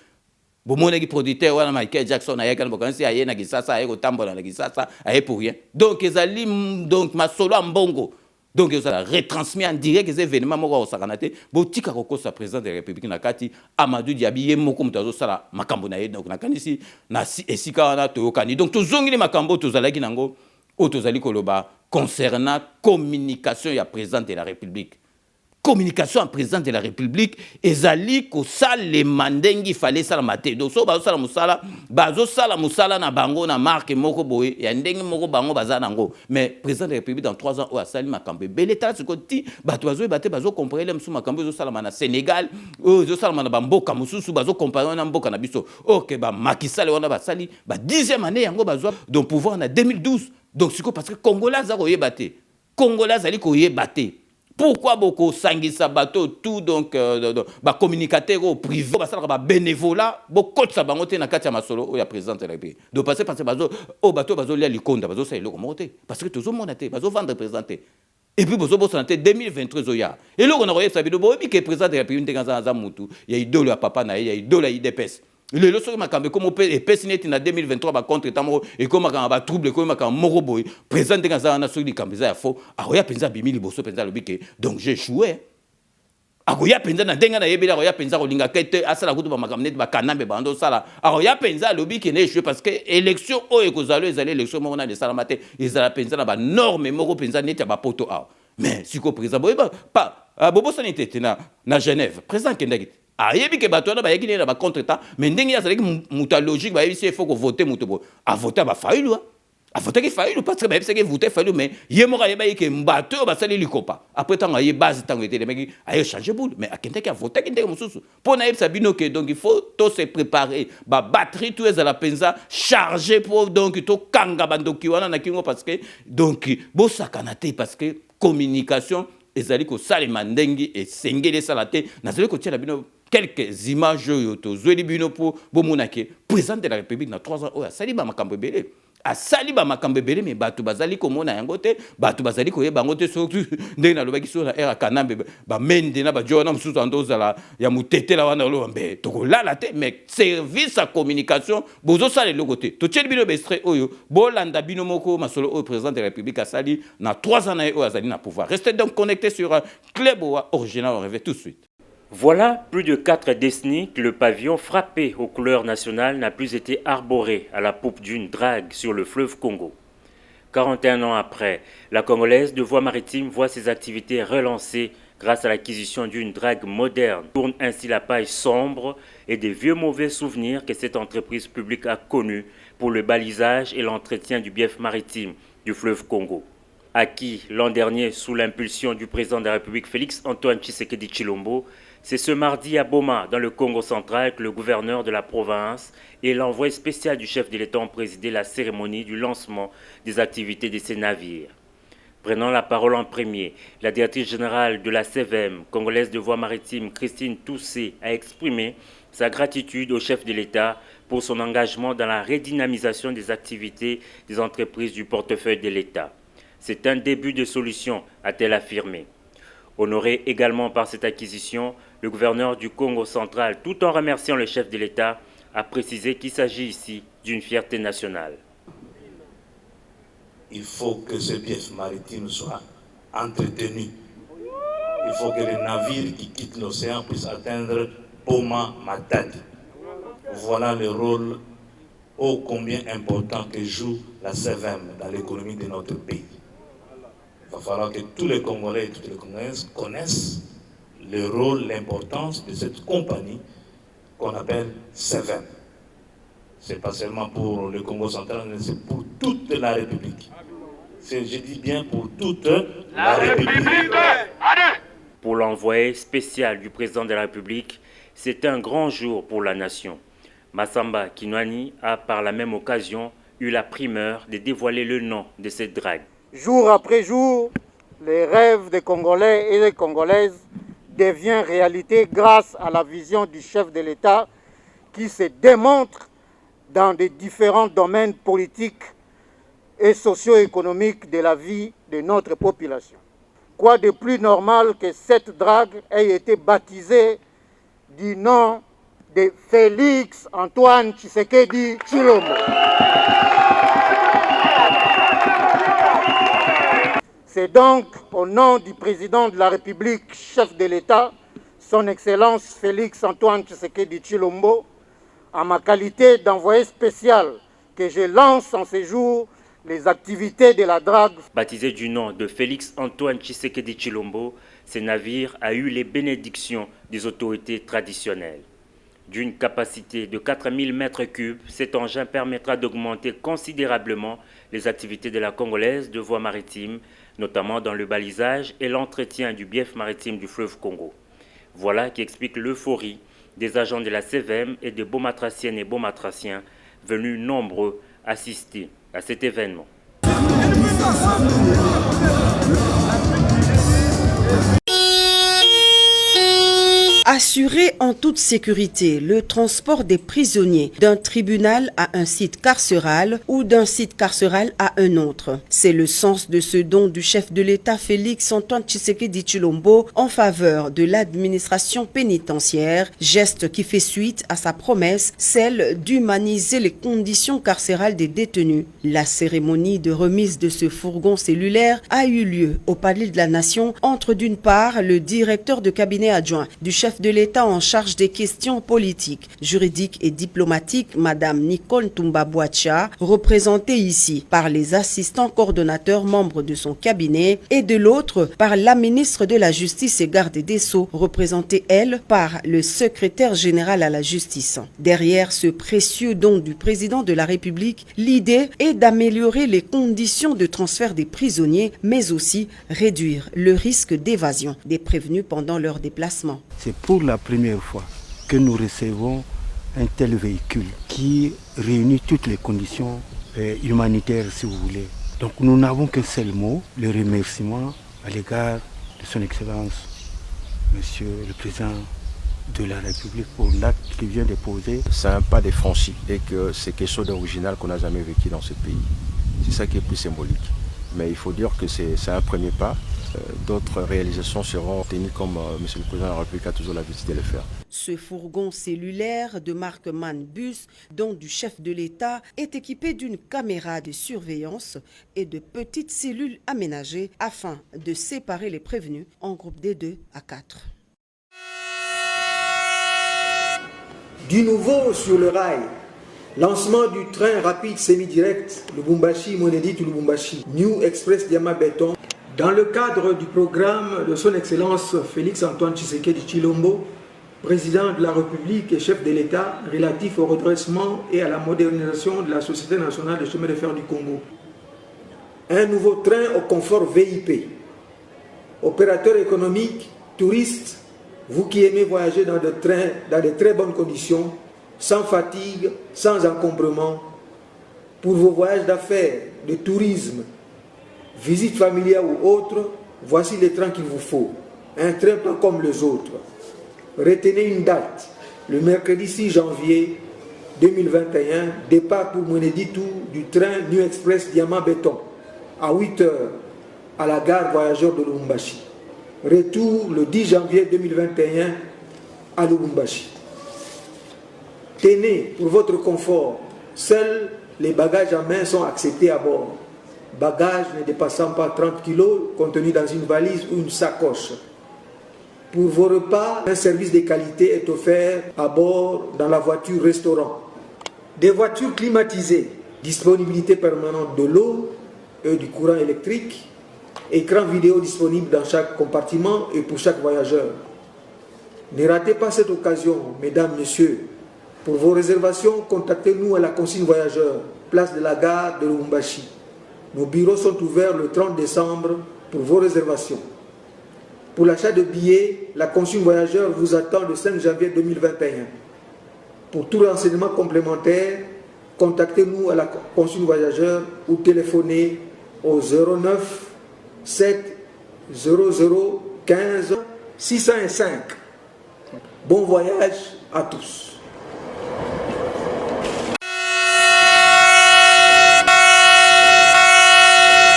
Bomoneki producteur wana Michael Jackson ayeka na bokansi aye na kisasa aye kotambola na kisasa aye pour rien donc ezali donc masolo mbongo donc ezala retransmis en direct les événements moko osakanate botika kokosa président de la République na kati Amadou Diaby moko mutazo sala makambo na ye donc na kanisi na esika wana toyokani donc tozongili makambo tozalaki nango otozali koloba concernant communication ya président de la République. Communication en président de la République ezali ko sale mandengi fallait sala maté donc so bazo sala musala na bango na marque moko boye ya ndengi moko bango bazana ngo mais président de la République dans 3 ans o asali makambe beleta ce côté bato bazo baté bazo comprendre musu makambe zo sala na Sénégal o zo sala na bamboka mususu bazo comparer na mboka na biso OK ba makisale wana basali ba 10e année yango bazo donc pouvoir na 2012 donc c'est parce que Congolais za ko yebaté Congolais zali ko yebaté. Pourquoi beaucoup sangisa bateau tout donc ba communicateur au privé ba sala ba bénévolat beaucoup de sabangote na kati ya masolo o ya président de la République donc passer bazo o bateau bazo lia likonda bazo sa eloko monter parce que toujours monaté bazo vendre présenter et puis bazo santé 2023 oya et là on a reçu sabido bo bi que président de la République ndenga za mutu ya idole ya papa na ya idole ya IDPS le leçon makambe comme pesineti na 2023 ba contre tamo et comme makamba trouble comme makamba moko boy président ndenga na soli kambiza ya fo akoya penza bimili boso penza lobike donc j'ai joué akoya penza na ndenga na yebela akoya penza kolinga kete asala kutu ba makamne ba kanambe bando sala akoya penza lobike ne jouer parce que élection o ekozalo ezali élection mona de sala maté ezala penza na ba norme moko penza neti ba poto a mais siko président boy pas bobo sanité na Genève président kendaki ayebi ke bato na bayeki na ba contre temps mais ndenge ya zaleki muta logique ba yebisi il faut que voter muto bo a voter ba failu a voter ki failu parce que ba yebisi ke voter failu mais yemoka yeba yeke mbato ba sali likopa après tant aye base tant était les mecs aye changer boule mais akente ki a voter ki ndenge mususu pour na yebisa bino ke donc il faut tout se préparer ba batterie tout ezala penza charger pour donc to kanga bandoki wana na kingo parce que donc bo sakanate parce que communication ezali ko salema ndengi et sengele salate na zeli ko tia bino quelques images yoto zweli bino pour bomonake président de la République na 3 ans oya saliba makambo belé a saliba makambo belé mais bato bazali ko mona yango te bato bazali ko yeba ngote surtout ndenge na lobaki so na era kanambe ba mende na ba jona mususu andozala ya mutetela wana lo mbe tokolala te mais service à communication bozo sale le côté to tcheli bino bestre oyo bolanda bino moko masolo au président de la République a sali na 3 ans na oyo azali na pouvoir restez donc connectés sur Cléboa original on revient tout de suite. Voilà plus de 4 décennies que le pavillon frappé aux couleurs nationales n'a plus été arboré à la poupe d'une drague sur le fleuve Congo. 41 ans après, la Congolaise de Voies Maritimes voit ses activités relancées grâce à l'acquisition d'une drague moderne. Tourne ainsi la paille sombre et des vieux mauvais souvenirs que cette entreprise publique a connus pour le balisage et l'entretien du bief maritime du fleuve Congo. Acquis l'an dernier sous l'impulsion du président de la République Félix Antoine Tshisekedi Tshilombo, c'est ce mardi à Boma, dans le Congo central, que le gouverneur de la province et l'envoyé spécial du chef de l'État ont présidé la cérémonie du lancement des activités de ces navires. Prenant la parole en premier, la directrice générale de la CVM, congolaise de Voies Maritimes, Christine Toussé, a exprimé sa gratitude au chef de l'État pour son engagement dans la redynamisation des activités des entreprises du portefeuille de l'État. C'est un début de solution, a-t-elle affirmé. Honoré également par cette acquisition, le gouverneur du Congo central, tout en remerciant le chef de l'État, a précisé qu'il s'agit ici d'une fierté nationale. Il faut que ce bief maritime soit entretenu. Il faut que les navires qui quittent l'océan puissent atteindre Boma Matadi. Voilà le rôle ô combien important que joue la CVM dans l'économie de notre pays. Il va falloir que tous les Congolais et toutes les Congolaises connaissent le rôle, l'importance de cette compagnie qu'on appelle Seven. Ce n'est pas seulement pour le Congo central, mais c'est pour toute la République. Je dis bien pour toute la République. Pour l'envoyé spécial du président de la République, c'est un grand jour pour la nation. Massamba Kinwani a par la même occasion eu la primeur de dévoiler le nom de cette drague. Jour après jour, les rêves des Congolais et des Congolaises deviennent réalité grâce à la vision du chef de l'État qui se démontre dans des différents domaines politiques et socio-économiques de la vie de notre population. Quoi de plus normal que cette drague ait été baptisée du nom de Félix Antoine Tshisekedi Tshilombo. C'est donc au nom du président de la République, chef de l'État, son Excellence Félix Antoine Tshisekedi Tshilombo, en ma qualité d'envoyé spécial, que je lance en ces jours les activités de la drague. Baptisé du nom de Félix Antoine Tshisekedi Tshilombo, ce navire a eu les bénédictions des autorités traditionnelles. D'une capacité de 4000 mètres cubes, cet engin permettra d'augmenter considérablement les activités de la Congolaise de voies maritimes, notamment dans le balisage et l'entretien du bief maritime du fleuve Congo. Voilà qui explique l'euphorie des agents de la CVM et des Beaumatraciennes et Beaumatraciens venus nombreux assister à cet événement. Assurer en toute sécurité le transport des prisonniers d'un tribunal à un site carcéral ou d'un site carcéral à un autre. C'est le sens de ce don du chef de l'État Félix Antoine Tshisekedi Tshilombo en faveur de l'administration pénitentiaire, geste qui fait suite à sa promesse, celle d'humaniser les conditions carcérales des détenus. La cérémonie de remise de ce fourgon cellulaire a eu lieu au Palais de la Nation entre d'une part le directeur de cabinet adjoint du chef de l'État en charge des questions politiques, juridiques et diplomatiques, Madame Nicole Toumba-Boacha, représentée ici par les assistants coordonnateurs membres de son cabinet, et de l'autre par la ministre de la Justice et garde des Sceaux, représentée elle par le secrétaire général à la Justice. Derrière ce précieux don du président de la République, l'idée est d'améliorer les conditions de transfert des prisonniers, mais aussi réduire le risque d'évasion des prévenus pendant leur déplacement. C'est pour la première fois que nous recevons un tel véhicule qui réunit toutes les conditions humanitaires, si vous voulez. Donc nous n'avons qu'un seul mot, le remerciement à l'égard de son Excellence, Monsieur le Président de la République, pour l'acte qu'il vient de poser. C'est un pas de franchi et que c'est quelque chose d'original qu'on n'a jamais vécu dans ce pays. C'est ça qui est plus symbolique. Mais il faut dire que c'est un premier pas. D'autres réalisations seront tenues comme M. le Président de la République a toujours l'habitude de le faire. Ce fourgon cellulaire de marque Manbus, dont du chef de l'État, est équipé d'une caméra de surveillance et de petites cellules aménagées afin de séparer les prévenus en groupes de 2 à 4. Du nouveau sur le rail, lancement du train rapide semi-direct Lubumbashi-Monedit-Lubumbashi, New Express Diama Béton. Dans le cadre du programme de son Excellence Félix Antoine Tshisekedi Tshilombo, président de la République et chef de l'État, relatif au redressement et à la modernisation de la Société nationale de chemin de fer du Congo. Un nouveau train au confort VIP. Opérateurs économiques, touristes, vous qui aimez voyager dans des trains dans de très bonnes conditions, sans fatigue, sans encombrement, pour vos voyages d'affaires, de tourisme, visite familiale ou autre, voici les trains qu'il vous faut. Un train pas comme les autres. Retenez une date, le mercredi 6 janvier 2021, départ pour Moneditu du train New Express Diamant Béton, à 8 h à la gare voyageur de Lubumbashi. Retour le 10 janvier 2021 à Lubumbashi. Tenez, pour votre confort, seuls les bagages à main sont acceptés à bord. Bagages ne dépassant pas 30 kg contenus dans une valise ou une sacoche. Pour vos repas, un service de qualité est offert à bord dans la voiture restaurant. Des voitures climatisées, disponibilité permanente de l'eau et du courant électrique, écran vidéo disponible dans chaque compartiment et pour chaque voyageur. Ne ratez pas cette occasion, mesdames, messieurs. Pour vos réservations, contactez-nous à la consigne voyageur, place de la gare de Lubumbashi. Nos bureaux sont ouverts le 30 décembre pour vos réservations. Pour l'achat de billets, la consigne voyageur vous attend le 5 janvier 2021. Pour tout renseignement complémentaire, contactez-nous à la consigne voyageur ou téléphonez au 09 7 00 15 605. Bon voyage à tous.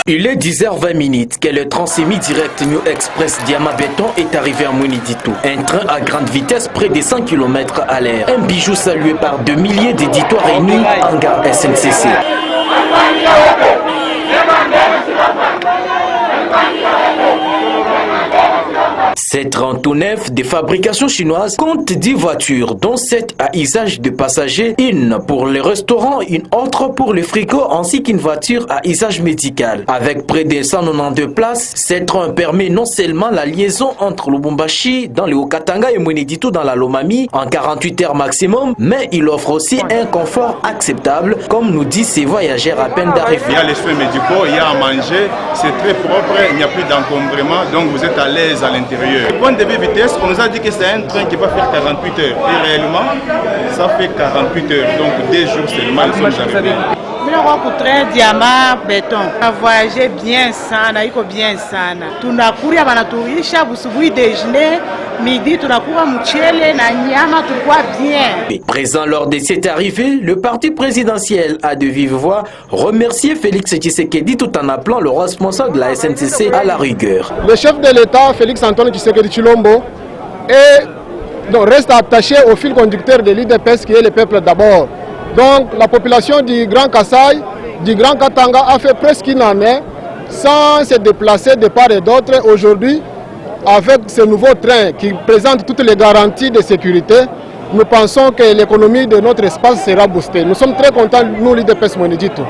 Il est 10h20 que le train semi-direct New Express Diama Béton est arrivé à Mweneditu. Un train à grande vitesse près des 100 km à l'heure. Un bijou salué par de milliers d'éditeurs réunis en gare SNCC. Ces 39 de fabrication chinoise compte 10 voitures, dont 7 à usage de passagers, une pour les restaurants, une autre pour les frigos, ainsi qu'une voiture à usage médical. Avec près de 192 places, ces trains permet non seulement la liaison entre Lubumbashi dans le Haut-Katanga et Mweneditu dans la Lomami en 48 heures maximum, mais il offre aussi un confort acceptable, comme nous disent ces voyageurs à peine d'arriver. Il y a les soins médicaux, il y a à manger, c'est très propre, il n'y a plus d'encombrement, donc vous êtes à l'aise à l'intérieur. Le point de vitesse, on nous a dit que c'est un train qui va faire 48 heures. Et réellement, ça fait 48 heures. Donc 2 jours seulement, ils sont arrivés. train Diama Béton. On a voyagé bien sana, iko bien sana. Tunakuria banatuisha busubuhi déjeuner, midi tunakuwa mchele na nyama, tulikuwa bien. Présent lors de cette arrivée, le parti présidentiel a de vive voix remercié Félix Tshisekedi tout en appelant le responsable de la SNCC à la rigueur. Le chef de l'État, Félix Antoine Tshisekedi Tshilombo, reste attaché au fil conducteur de l'UDPS qui est le peuple d'abord. Donc la population du Grand Kasaï, du Grand Katanga a fait presque une année sans se déplacer de part et d'autre. Aujourd'hui, avec ce nouveau train qui présente toutes les garanties de sécurité, nous pensons que l'économie de notre espace sera boostée. Nous sommes très contents, nous, l'UDPS Mweneditu,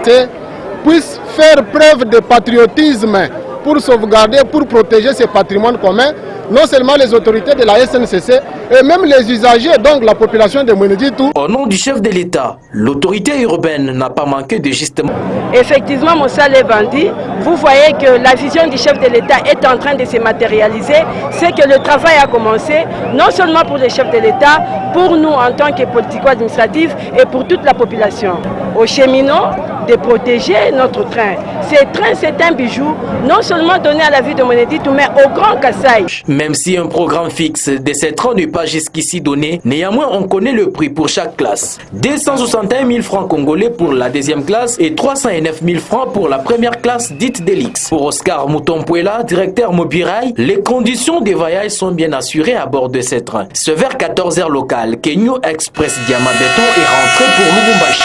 puisse faire preuve de patriotisme pour sauvegarder, pour protéger ce patrimoine commun, non seulement les autorités de la SNCC, et même les usagers, donc la population de Mweneditu. Au nom du chef de l'État, l'autorité urbaine n'a pas manqué de justement. Effectivement, Moussa Levandi, vous voyez que la vision du chef de l'État est en train de se matérialiser. C'est que le travail a commencé, non seulement pour le chef de l'État, pour nous en tant que politico-administratifs et pour toute la population. Aux cheminots de protéger notre train. Ce train, c'est un bijou, non seulement donné à la ville de Mweneditu, mais au Grand Kasaï. Même si un programme fixe de ces trains n'est pas jusqu'ici donné, néanmoins on connaît le prix pour chaque classe. 261 000 francs congolais pour la deuxième classe et 309 000 francs pour la première classe dite Delix. Pour Oscar Moutompuela, directeur Mobirail, les conditions de voyage sont bien assurées à bord de ces trains. Ce vers 14h local, que New Express Diama Béton est rentré pour Lubumbashi.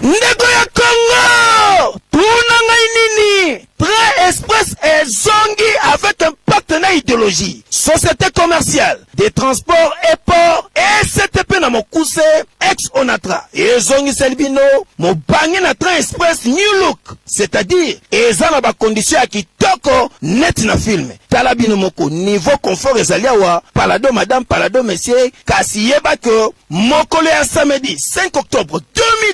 Ndeko ya Congo, tunangai nini? Train Express est zongi avec un partenaire idéologie. Société commerciale, des transports et ports, et CTP na mokuse, ex-Onatra. Et zongi selbino, mo bangi na Train Express New Look. C'est-à-dire, eza na ba condition ya kitoko, net na film. Talabino moko, niveau confort ezaliawa, palado madame, palado messieurs, kasi yeba que, mokole ya samedi, 5 octobre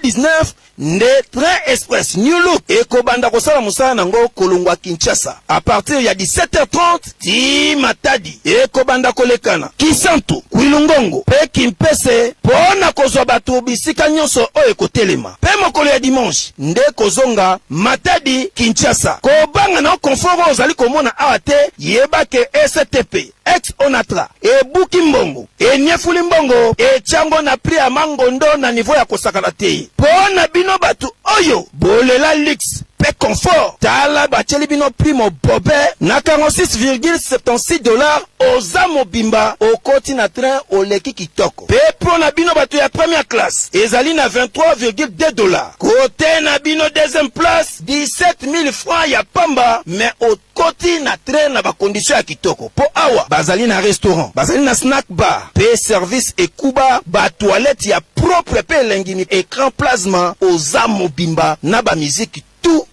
2019, nde Train Express New Look ekobanda kosala musala nango kolongwa Kinshasa à partir ya 17h30 ti Matadi ekobanda kolekana Kisantu Kwilungongo pe Kimpese pona kozwa bato bisika nyonso oyo ekotelema pe mokolo ya dimanche nde kozonga Matadi Kinshasa kobanga na confort ozali komona awa te yeba ke STP ex-Onatra ebuki mbongo enyefuli mbongo echango na prix ya mangondo na niveau ya kosakala te pona bino batu oyo bolela lix pe confort tala batieli bino prix mobobe na 46,76 dollars oza mobimba okoti na train oleki kitoko pe pro na bino bato ya première classe ezali na 23,2 dollars kote na bino deuxième place 17 000 francs ya pamba mais okoti na train na bakondition ya kitoko po awa bazali na restaurant bazali na snack bar pe service ekuba ba toilette ya propre pe elengini écran plasma oza mobimba na ba musique tout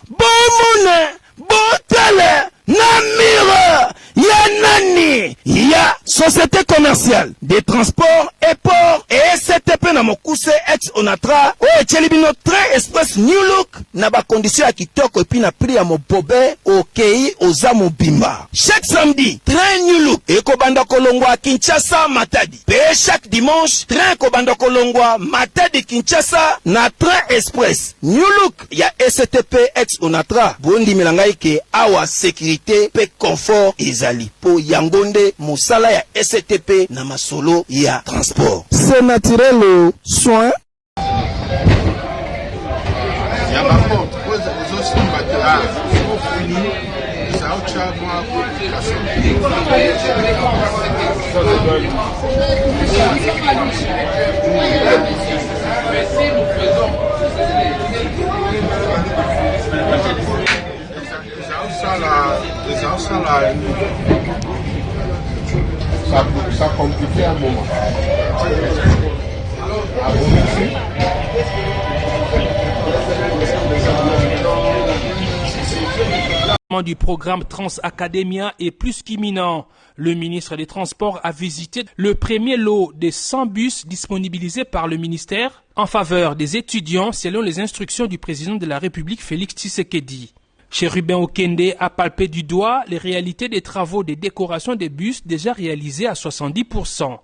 bomone botele na mire ya nani ya société commerciale des transports et ports et STP na mokuse ex onatra o etieli bino train express new look na ba condition ya kitoko epi na prix ya mobobe okei oza mobimba chaque samedi train new look ekobanda kolongwa Kinshasa Matadi pe chaque dimanche train kobanda kolongwa Matadi Kinshasa na train express new look ya STP ex onatra bondi milangai ke awa sécurité pe confort ezali po yangonde musala ya STP na masolo ya transport c'est naturel le soin ya bako ozo simba ta fini ça autre moi ça compliqué un moment. Du programme Transacademia est plus qu'imminent. Le ministre des Transports a visité le premier lot des 100 bus disponibilisés par le ministère en faveur des étudiants selon les instructions du président de la République Félix Tshisekedi. Chérubin Okende a palpé du doigt les réalités des travaux de décoration des bus déjà réalisés à 70%.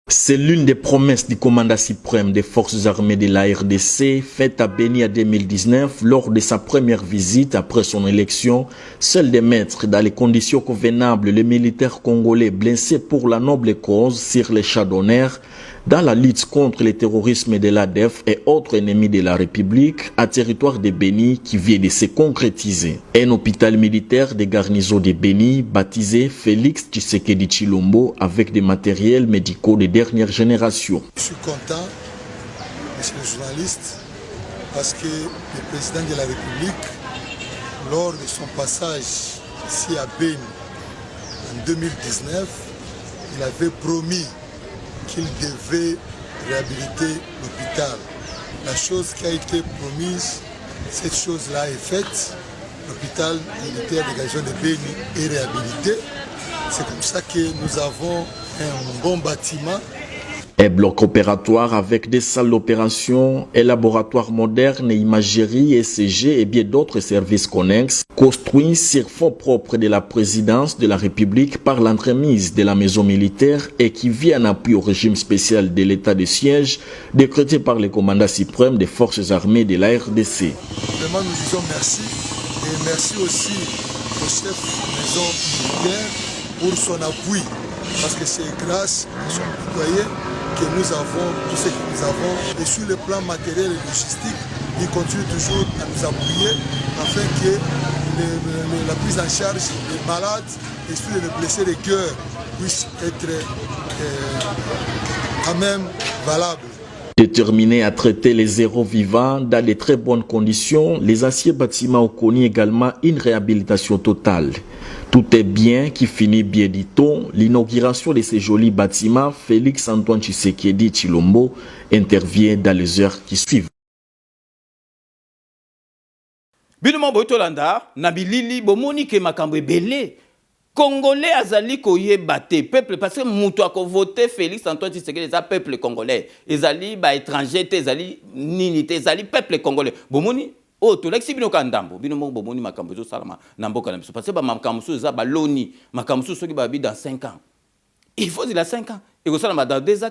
C'est l'une des promesses du commandant suprême des forces armées de la RDC faite à Béni en 2019 lors de sa première visite après son élection. Seul de mettre dans les conditions convenables les militaires congolais blessés pour la noble cause sur les chars d'honneur dans la lutte contre le terrorisme de l'ADF et autres ennemis de la République à territoire de Béni qui vient de se concrétiser. Un hôpital militaire des garnisons de Béni baptisé Félix Tshisekedi Tshilombo avec des matériels médicaux de dernière génération. Je suis content, monsieur le journaliste, parce que le président de la République, lors de son passage ici à Béni en 2019, il avait promis qu'il devait réhabiliter l'hôpital. La chose qui a été promise, cette chose-là est faite. L'hôpital militaire de garnison de Béni est réhabilité. C'est comme ça que nous avons un bon bâtiment. Un bloc opératoire avec des salles d'opération, un laboratoire moderne, imagerie, ECG et bien d'autres services connexes, construits sur fonds propres de la présidence de la République par l'entremise de la maison militaire et qui vient en appui au régime spécial de l'état de siège décrété par le commandant suprême des forces armées de la RDC. Vraiment, nous disons merci et merci aussi au chef de maison militaire pour son appui parce que c'est grâce à son plaidoyer que nous avons tout ce que nous avons et sur le plan matériel et logistique, il continue toujours à nous appuyer afin que la prise en charge des malades et sur les blessés de cœur puisse être quand même valable. Déterminés à traiter les zéros vivants dans de très bonnes conditions, les anciens bâtiments ont connu également une réhabilitation totale. Tout est bien qui finit bien, dit-on. L'inauguration de ces jolis bâtiments, Félix Antoine Tshisekedi Tshilombo intervient dans les heures qui suivent. Binomo Boitolanda, Nabilili, Bomonique Makambe Belé. Congolais azali koyeba te peuple parce que mutu ako voter Félix Antoine Tshisekedi za peuple congolais ezali ba étranger te ezali nini te ezali peuple congolais bomoni oh to lexi bino kandambo bino mo bomoni makambo zo salama na mboka na biso parce que ba makambo so za ba loni makambo so soki ba bi dans 5 ans il faut il a 5 ans et ko salama dans 2 ans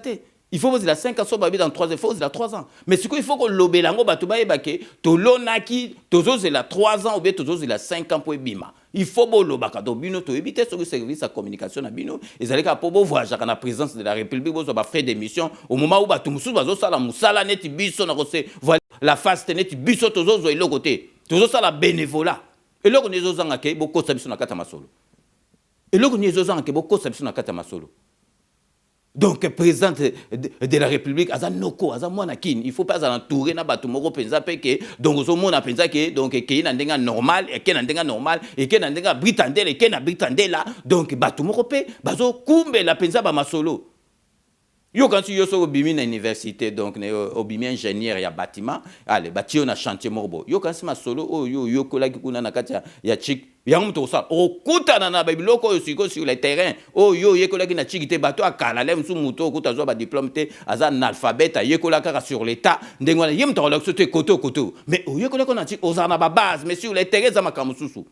il faut il a 5 ans so ba bi dans 3 ans il faut il a 3 ans mais ce qu'il faut que lobelango batu ba yeba ke to lonaki tozo il a 3 ans ou bien tozo il a 5 ans pour bima Il faut bolobaka do bino to éviter ce service à communication na bino ezali ka po bo voyager na présence de la République bo ba frais d'émission au moment où ba tumusu bazo sala musala neti biso na kose voilà la face neti biso tozo zo eloko te tozo sala bénévolat eloko nezo zanga ke boko sa biso na kata masolo eloko nezo zanga ke boko sa biso na kata masolo. Donc, président de la République, aza noko, aza mwana kin, il faut pas entourer na batu moko penza peke, donc zo mona penza ke, donc ke na ndenga normal, et ke na ndenga normal, et ke na ndenga britandel, et ke na britandela, donc batu moko pe, bazo kumbe la penza ba masolo. Yo quand tu yo so obimi na université, donc obimi ingénieur ya bâtiment, allez, bâtiment na chantier morbo. Yo quand c'est masolo, oh yo kola ki kuna na kati ya chik. Yango to sa okutana na babiloko yo siko sur le terrain oh yo yekola ki na chikite bato akala le msu muto okuta zo ba diplôme te aza analphabète yekola kaka sur l'état ndengwana yem to la sote koto mais yekola ko na chi ozana ba base mais sur le terrain za makambo susu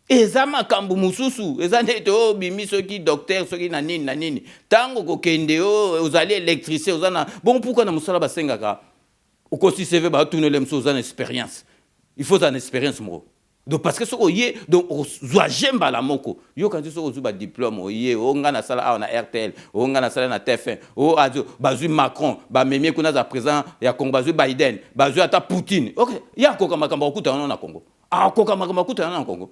eza makambo mususu eza nete o bimi soki docteur soki na nini tango ko kende o ozali électricien ozana bon pourquoi na musala basengaka okosi CV ba tunele msu ozana expérience il faut une expérience mo. Donc parce que ce que donc soit j'aime la moko yo quand tu so ba diplôme oye o nga na sala na RTL o nga na sala na TF1 o azo bazu Macron ba memie kuna za président ya Congo bazu Biden bazu ata Poutine OK ya ko kama kamba okuta na Congo ko kama okuta na Congo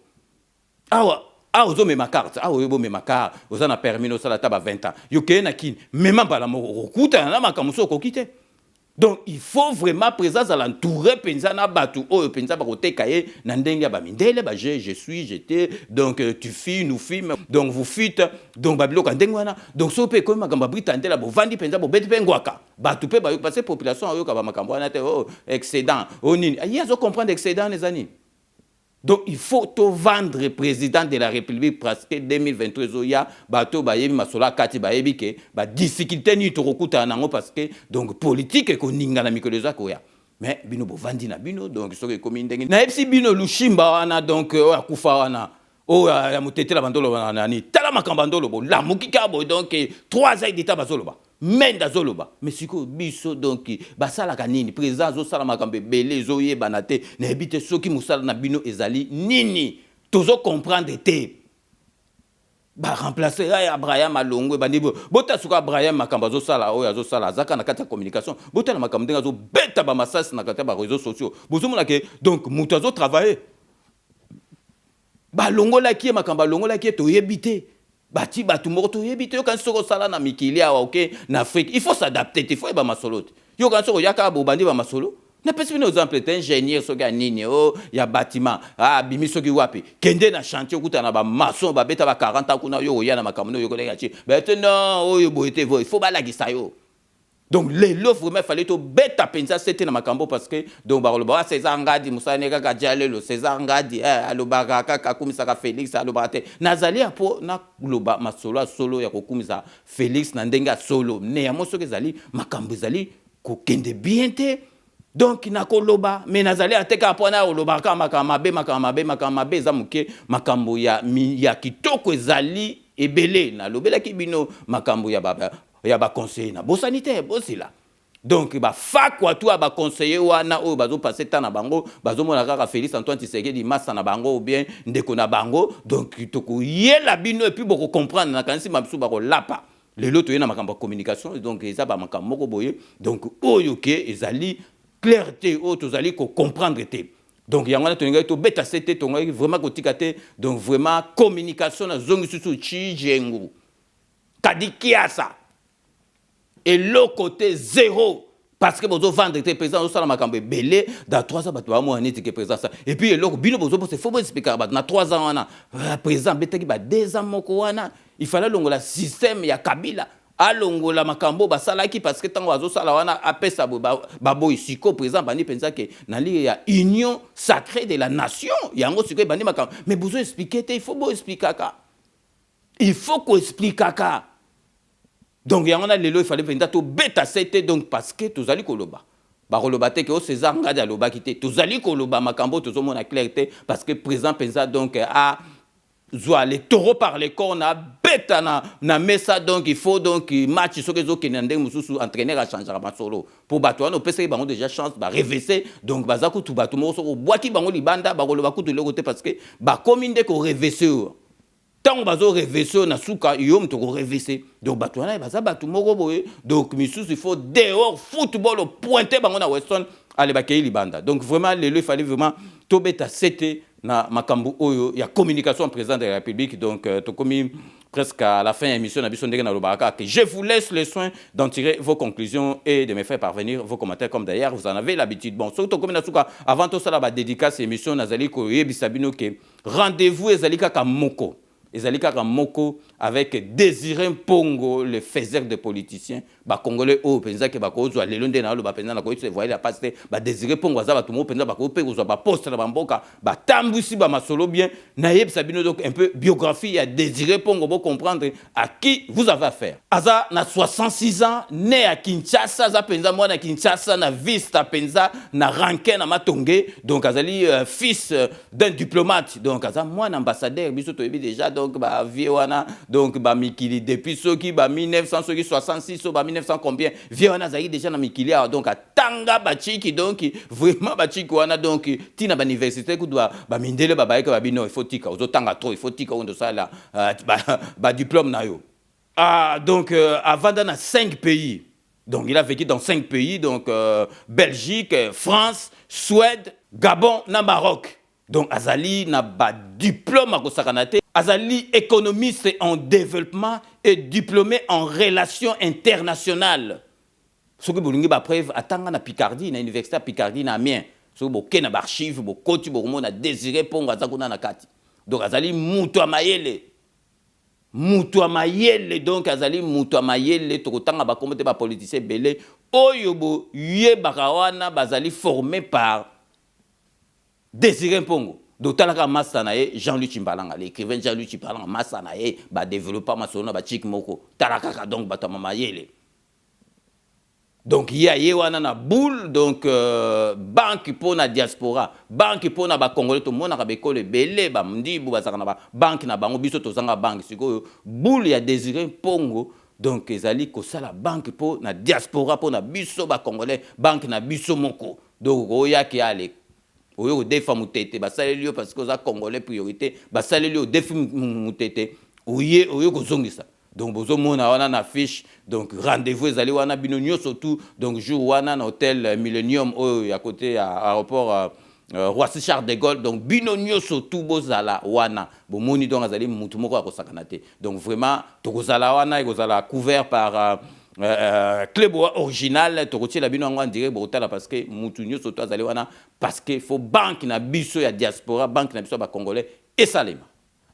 ozo me ma carte ozo me ma carte ozo na permis no sala taba 20 ans yo ke na kin même ba la moko okuta na makamuso ko kite. Donc il faut vraiment présence à l'entourer penza na batu o penza ba koteka ye na ndenge ba mindele ba je suis j'étais donc tu filles nous films donc vous fites donc babilo ka ndenge wana donc so pe ko makamba britandela bo vandi penza bo beti pengwaka batu pe ba passer population yo ka ba makambo wana te excédent o nini ya zo comprendre excédent les années. Donc il faut tout vendre président de la République parce que 2023 zoya bato ba yebi masola kati ba yebi ke ba difficulté ni to rokuta nango parce que donc politique ko ninga na mikoleza ko ya mais bino bo vandi na bino donc so ke komi ndenge na epsi bino lushimba wana donc akufa wana ya mutete la bandolo wana ni tala makambandolo bo la mukika bo donc 3 ans d'état bazoloba menda zoloba mais siko biso donc basala kanini président zo sala makambe belé zo ye banate na ebite soki musala na bino ezali nini tozo comprendre te ba remplacer Abraham Alongwe banibo bota suka Abraham makamba zo sala o ya zo sala zaka na kata communication bota na makambe ndenga zo beta ba masasi na kata ba réseaux sociaux bozomona ke donc muto zo travailler ba longola ki makamba longola ki to yebite bati batu moko yebite yo kan soko sala na mikili awa OK na Afrique il faut s'adapter il faut ba masolo yo kan soko yaka bo bandi ba masolo na pesi bino exemple te ingénieur soki nini o ya bâtiment bimi soki wapi kende na chantier okuta na ba maçon ba beta ba 40 kuna yo ya na makambo yo kolega chi bete non o yo boite il faut ba la gisayo. Donc l'offre vraiment fallait to beta pensa c'était na makambo parce que donc ba loba César Ngadi musane kaka dialelo César Ngadi alobaka kaka kumisa ka Félix alobate nazali apo na loba masolo solo ya kokumisa Félix na ndenga solo ne ya moso kezali makambo zali ko kende bien te donc na koloba mais nazali ateka apo na loba ka makambe za muke makambo ya kitoko ezali ebele na lobela ki bino makambo ya baba ya ba conseiller na bo sanitaire bosila donc ba fakwa tu ba conseiller wana o bazo passer temps na bango bazo mona kaka Félix Antoine Tshisekedi massa na bango ou bien ndeko na bango donc toko yela bino et puis boko comprendre na kanisi mabsu bako lapa lelo to yena makambo communication donc eza ba makambo moko boye donc oyo ke ezali clarté o tozali ko comprendre te donc yangana to ngai to beta c'était to ngai vraiment ko tikate donc vraiment communication na zongi susu chi jengu kadikiasa. Et le côté zéro, parce que vous vendez des présidents, vous avez belé, dans 3 ans, vous avez un président. Et puis, il faut expliquer, dans 3 ans, le président, il 2 ans, il fallait le système, il y a Kabila. alongo la makambo basalaki parce que tango azosala wana apesa babo isiko président bani pensa que nali ya union sacrée de la nation yango siko bani makambo mais besoin expliquer il faut bo expliquer ka il faut qu'on explique ka donc yango na lelo il fallait venda to beta c'était donc parce que tozali koloba bakoloba te que César Ngadi aloba kité tozali koloba makambo tozomona clarté parce que président pensa donc a Zoa les taureaux par les corps na beta na mesa donc il faut donc match sur les autres qui n'endeng mususu entraîner à changer à solo pour battre on peut bango déjà chance ba réverser donc bazaku tout batu mo so boaki bango libanda ba kolo bakutu le côté parce que ba commune ko réverser tant bazo réverser na suka yom to ko réverser donc batu na baza batu moko boye donc mususu il faut dehors football pointer bango na Weston aller ba kei libanda donc vraiment il fallait vraiment tobeta c'était na makambu oyo ya communication président de la République donc to komi presque à la fin de l'émission que je vous laisse le soin d'en tirer vos conclusions et de me faire parvenir vos commentaires comme d'ailleurs vous en avez l'habitude bon surtout comme nasuka avant tout ça la dédicace émission nazali ko yebisabino ke rendez-vous ezali kaka moko avec Désiré Pongo, le faiseur de politiciens, ba congolais au penza ke ba ko zo lelo ndena lo ba penza na ko se voyer la passe ba Désiré Pongo za ba tout mo penza ba ko pe ko zo ba poste na bamboka ba tambusi ba masolo bien na yeb sabino donc un peu biographie ya Désiré Pongo pour comprendre à qui vous avez affaire. Aza na 66 ans né à Kinshasa za penza moi na Kinshasa na Vista penza na Rankin na Matonge donc azali fils d'un diplomate donc aza moi ambassadeur biso to yebi déjà donc ba Viewana donc ba mikili depuis ceux qui ba 1966 ba 1900 combien Viewana zaï déjà na mikili donc à tanga ba chiki donc vraiment ba chiki wana donc tina ba université ku doit ba mindele ba baika ba bino il faut tika ozo tanga trop il faut tika on de ça là ba diplôme na yo donc avant dans 5 pays donc il a vécu dans 5 pays donc Belgique, France, Suède, Gabon na Maroc. Donc Azali n'a pas diplôme à Kosakanate. Azali économiste en développement et diplômé en relations internationales. Ce que vous avez preuve attendre na Picardie, na université à Picardie na Amiens. Ce que vous avez na archive, vous coach, vous na Désiré Pongo azakuna na kati. Donc Azali mutua mayele. Mutua mayele donc Azali mutua mayele to kotanga ba komite ba politicien belé oyobo ye bakawana bazali formé par Désiré Pongo. Donc, talaka masanae Jean-Luc Chimbalanga, l'écrivain Jean-Luc Chimbalanga, masanae, ba développer masona ba chik moko, talaka donc batamama yele. Donc, il y a yewana na boule, donc banque pour na diaspora, banque pour na ba congolais to mona ka bekole belé ba mdibu ba sakana ba banque na bango biso to zanga banque siko boule ya Désiré Pongo. Donc, ezali ko sala banque pour na diaspora pour na biso ba congolais, banque na biso moko. Donc, oya ki ale oyo defa mutete basaleli parce que za congolais priorité basaleli o defi mutete oyo kozongisa donc bozo mona wana na fiche donc rendez-vous ezali wana binonio surtout donc jour wana na hôtel Millennium oyo à côté à aéroport Roissy Charles de Gaulle donc binonio surtout bozala wana bomoni donc azali mutu moko akosakana te donc vraiment tokozala wana ekozala couvert par club original tokotie la bino ngo ndire botala parce que mutu nyo soto azali wana parce que faut banque na biso ya diaspora banque na biso ba congolais et salema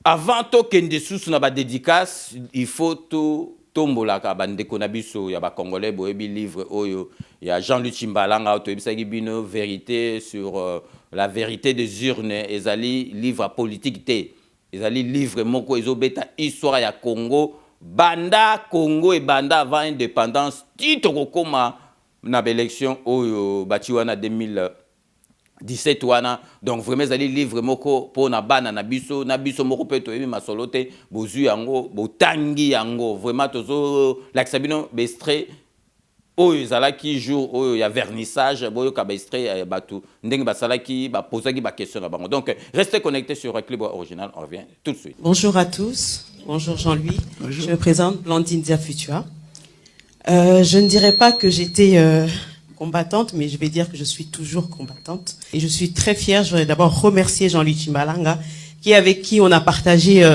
avant to kende sous na ba dédicace il faut to tombola ka bandeko na biso ya ba congolais boyebi livre oyo ya Jean-Luc Chimbalanga to ebisaki bino vérité sur la vérité des urnes ezali livre politique te ezali livre moko ezobeta histoire ya Congo banda Congo et banda avant indépendance tito kokoma na élection oyo batiwana 2017 wana donc vraiment ezali livre moko pour na bana na biso moko peto yebi masolote bozu yango botangi yango vraiment tozo l'axabino bestre oyo ezalaki jour oyo ya vernissage boyo ka bestre batu ndenge basalaki ba posaki ba question na bango donc restez connectés sur Club Original on revient tout de suite. Bonjour à tous. Bonjour Jean-Louis, je me présente Blandine Diafutua. Je ne dirais pas que j'étais combattante, mais je vais dire que je suis toujours combattante. Et je suis très fière, je voudrais d'abord remercier Jean-Luc Chimbalanga, avec qui on a partagé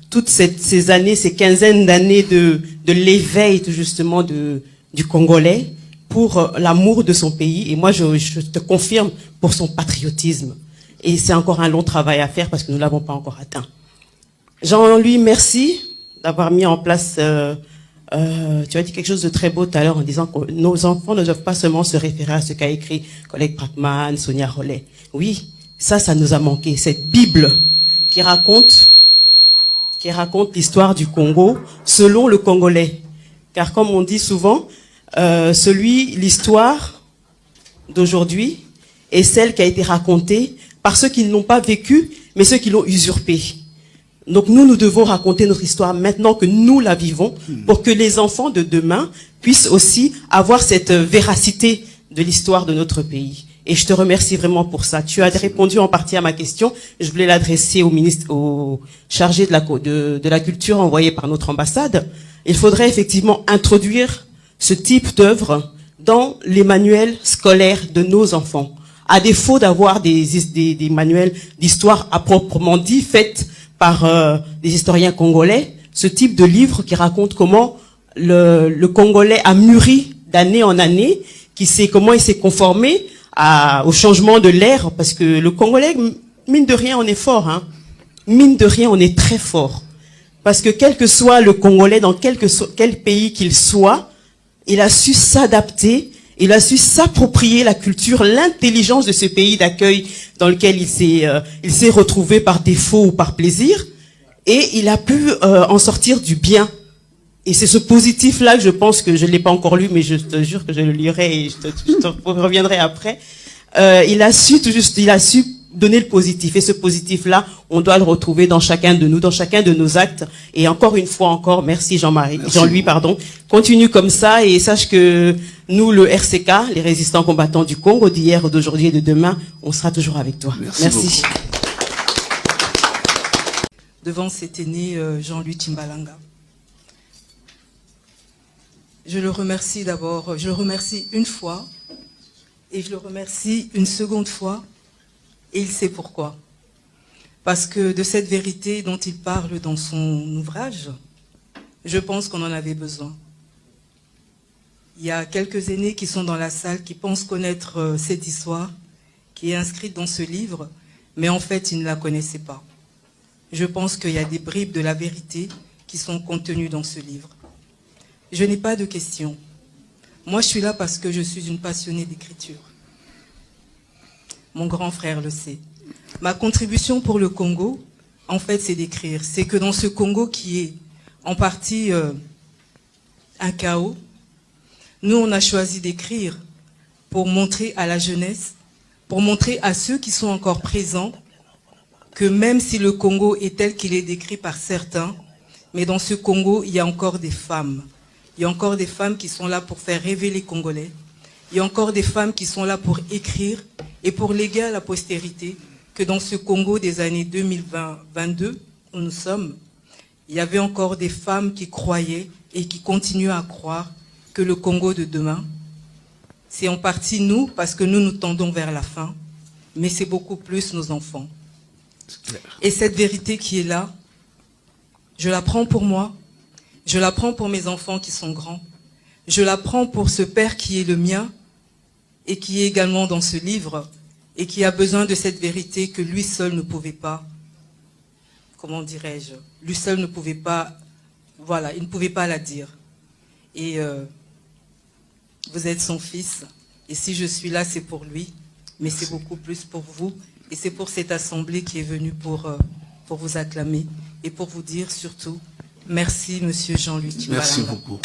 toutes ces années, ces quinzaines d'années de l'éveil justement du Congolais pour l'amour de son pays. Et moi, je te confirme pour son patriotisme. Et c'est encore un long travail à faire parce que nous ne l'avons pas encore atteint. Jean-Louis, merci d'avoir mis en place, tu as dit quelque chose de très beau tout à l'heure en disant que nos enfants ne doivent pas seulement se référer à ce qu'a écrit collègue Brackman, Sonia Rollet. Oui, ça nous a manqué, cette Bible qui raconte l'histoire du Congo selon le Congolais. Car comme on dit souvent, l'histoire d'aujourd'hui est celle qui a été racontée par ceux qui ne l'ont pas vécu, mais ceux qui l'ont usurpée. Donc nous devons raconter notre histoire maintenant que nous la vivons, pour que les enfants de demain puissent aussi avoir cette véracité de l'histoire de notre pays. Et je te remercie vraiment pour ça. Tu as répondu en partie à ma question. Je voulais l'adresser au ministre, au chargé de la culture envoyé par notre ambassade. Il faudrait effectivement introduire ce type d'œuvre dans les manuels scolaires de nos enfants. À défaut d'avoir des manuels d'histoire à proprement dit, faits par des historiens congolais, ce type de livre qui raconte comment le Congolais a mûri d'année en année, comment il s'est conformé au changement de l'ère, parce que le Congolais, mine de rien, on est fort, hein. Mine de rien, on est très fort. Parce que quel que soit le Congolais, dans quel pays qu'il soit, il a su s'adapter, il a su s'approprier la culture, l'intelligence de ce pays d'accueil dans lequel il s'est retrouvé par défaut ou par plaisir, et il a pu en sortir du bien. Et c'est ce positif-là que je pense que je ne l'ai pas encore lu, mais je te jure que je le lirai et je te reviendrai après. Il a su donner le positif. Et ce positif-là, on doit le retrouver dans chacun de nous, dans chacun de nos actes. Et encore une fois, merci Jean-Louis, pardon. Continue comme ça et sache que nous, le RCK, les résistants combattants du Congo, d'hier, d'aujourd'hui et de demain, on sera toujours avec toi. Merci. Devant cet aîné Jean-Louis Timbalanga. Je le remercie d'abord, je le remercie une fois, et je le remercie une seconde fois, et il sait pourquoi. Parce que de cette vérité dont il parle dans son ouvrage, je pense qu'on en avait besoin. Il y a quelques aînés qui sont dans la salle, qui pensent connaître cette histoire, qui est inscrite dans ce livre, mais en fait, ils ne la connaissaient pas. Je pense qu'il y a des bribes de la vérité qui sont contenues dans ce livre. Je n'ai pas de questions. Moi, je suis là parce que je suis une passionnée d'écriture. Mon grand frère le sait. Ma contribution pour le Congo, en fait, c'est d'écrire. C'est que dans ce Congo qui est en partie un chaos, nous, on a choisi d'écrire pour montrer à la jeunesse, pour montrer à ceux qui sont encore présents, que même si le Congo est tel qu'il est décrit par certains, mais dans ce Congo, il y a encore des femmes. Il y a encore des femmes qui sont là pour faire rêver les Congolais. Il y a encore des femmes qui sont là pour écrire et pour léguer à la postérité que dans ce Congo des années 2020-2022, où nous sommes, il y avait encore des femmes qui croyaient et qui continuent à croire que le Congo de demain, c'est en partie nous, parce que nous nous tendons vers la fin, mais c'est beaucoup plus nos enfants. Et cette vérité qui est là, je la prends pour moi, je la prends pour mes enfants qui sont grands, je la prends pour ce père qui est le mien et qui est également dans ce livre et qui a besoin de cette vérité que lui seul ne pouvait pas, comment dirais-je, lui seul ne pouvait pas, voilà, il ne pouvait pas la dire. Et vous êtes son fils, et si je suis là, c'est pour lui, mais c'est beaucoup plus pour vous, et c'est pour cette assemblée qui est venue pour vous acclamer, et pour vous dire surtout, merci Monsieur Jean-Louis Timbalanga. Merci beaucoup.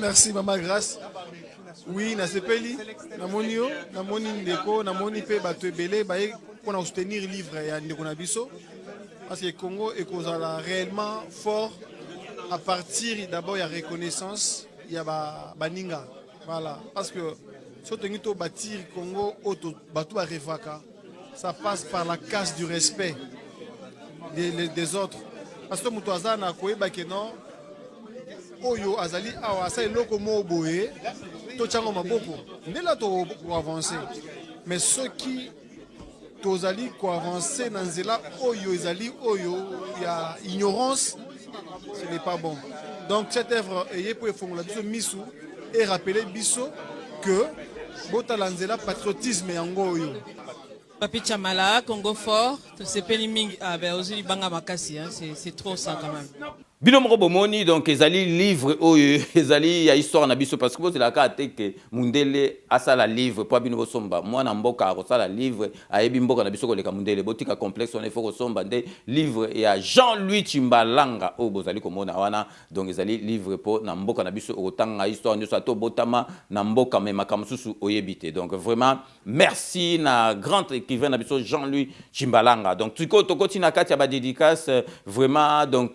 Merci Maman Grâce. Oui, na sepeli, na moni yo, na moni ndeko, na moni pe bato ebele baye pour soutenir le livre ya ndeko na biso, parce que Congo est réellement fort à partir d'abord il y a reconnaissance, il y a baninga, voilà, parce que surtout to bâtir Congo auto bato ba revaka, ça passe par la casse du respect des autres, parce que muto azana koyeba ke non oyo azali awa sa eloko mo boye to chango maboko ndela to avancer, mais ceux qui tozali ko avancer dans nzela oyo ezali oyo ya ignorance, ce n'est pas bon. Donc cette œuvre est pour fongola biso misu et rappeler biso que botala nzela patriotisme yango oyo. Papi Chamala, Congo fort, c'est trop ça quand même. Bino moko bomoni donc ezali livre oyo ezali ya histoire na biso parce que c'est la carte que mundele asala livre po bino bosomba mwana mboka akosala livre ayebi mboka na biso koleka mundele botika complexe on faut kosomba nde livre ya Jean-Louis Chimbalanga oyo bozali komona wana donc ezali livre po na mboka na biso okotanga histoire nyoso ato botama na mboka me makamsusu oyebite donc vraiment merci na grand écrivain na biso Jean-Louis Chimbalanga donc tuko tokoti na kati ya ba dédicace vraiment donc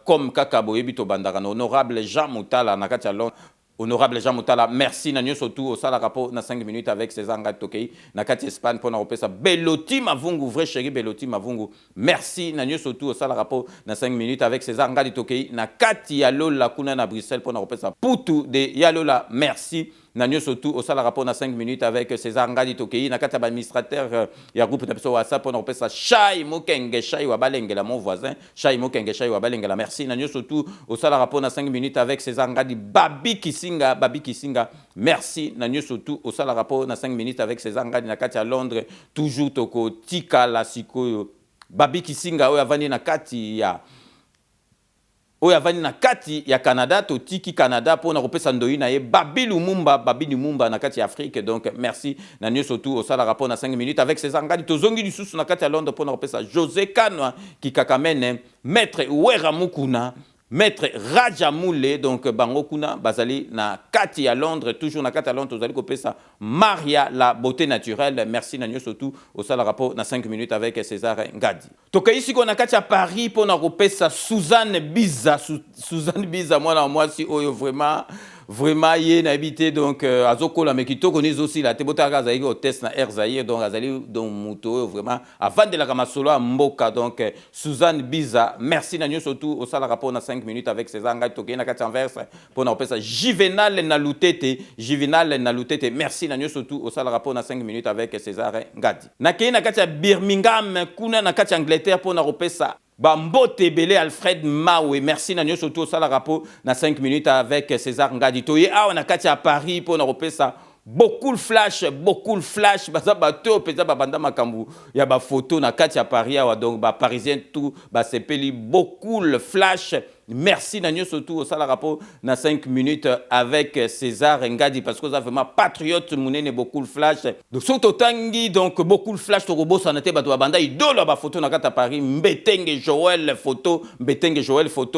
comme kaka boyebi to bandaka honorable Jean Moutala na kati ya Londres. Honorable Jean Moutala, merci na surtout au sala rapport na 5 minutes avec César Ngadi Tokei na kati Espagne pour na repesa Beloti Mavungu vrai chéri Beloti Mavungu. Merci na surtout au sala rapport na 5 minutes avec César Ngadi Tokei na kati ya Lola kuna na Bruxelles pour na repesa Poutou de Yalola. Merci. Nanyo surtout au sala rapport na 5 minutes avec César Ngadi Tokei na kata administrateur ya groupe na WhatsApp pour na repesa Chai Mokenge Chai wa Balengela mon voisin Chai Mokenge Chai wa Balengela merci nanyo surtout au sala rapport na 5 minutes avec César Ngadi Babi Kisinga merci nanyo surtout au sala rapport na 5 minutes avec César Ngadi na kati à Londres toujours toko tika la sikoyo Babi Kisinga oyo avandi na kati ya oya vani na kati ya Canada to tiki Canada pour na repesa ndoi na ye Babi Lumumba na kati ya Afrique donc merci na nyo surtout au sala rapport na 5 minutes avec César Ngadi tozongi lisusu na kati ya Londres pour na repesa José Kanwa ki kakamene maître Wera Mukuna maître Raja Moule donc bango kuna bazali na kati ya Londres toujours na kati ya Londres tozali kopesa Maria la beauté naturelle merci na nyo surtout au sala rapport na 5 minutes avec César Ngadi tokaisi ko na kati ya Paris pour na kopesa Suzanne Biza mwana mwasi oyo vraiment yé na habité donc azoko la mekito connaît aussi la tebota kazaïgo au test na Air Zaïre donc azali donc muto vraiment avant de la kamasolo à mboka donc Suzanne Biza merci na surtout au sala rapport na 5 minutes avec César Ngadi Tokei na kati anverse pour na pesa Juvenal na lutete merci na surtout au sala rapport na 5 minutes avec César Ngadi na kei na kati ya Birmingham kuna na kati Angleterre pour na repesa Bambote Belé Alfred Mawe merci na surtout au sala rapport na 5 minutes avec César Ngadi Toye a na kati à Paris pour na repesa beaucoup de flash baza bato peza babanda makambu ya ba photo na kati ya Paris wa donc ba parisien tout ba sepeli beaucoup le flash merci na surtout au sala rapport na 5 minutes avec César Ngadi parce que ça vraiment patriote munene beaucoup de flash donc surtout tangi donc beaucoup de flash to robo sanate bato babanda idolo ba photo na kati ya Paris Mbetenge Joël photo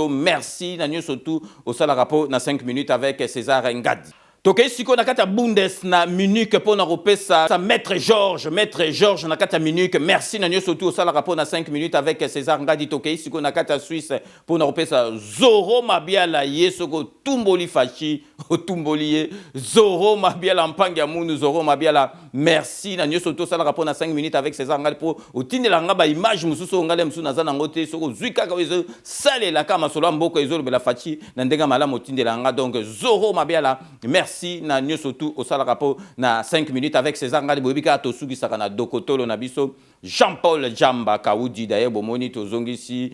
merci na surtout au sala rapport na 5 minutes avec César Ngadi Tokei siko na kati ya Bundes na Munich pour na repesa sa maître Georges na kati ya Munich merci na surtout au sala rapport na 5 minutes avec César Ngadi Tokei siko na kati ya Suisse pour na repesa Zoro Mabiala yesoko tumboli fachi otumboli Zoro Mabiala mpangi ya munu Zoro Mabiala merci na surtout au sala rapport na 5 minutes avec César Ngadi pour otindela ngaba image mususu ngale musu na zana ngote soko zuika ka wezo sale la kama solo mboko ezolo bela fachi na ndenga malamu otindela nga donc Zoro Mabiala merci na nyo surtout au sala rapport na 5 minutes avec César Ngadi Bobika to sugi sakana dokotolo na biso Jean-Paul Jamba Kaoudi d'ailleurs bomoni to zongisi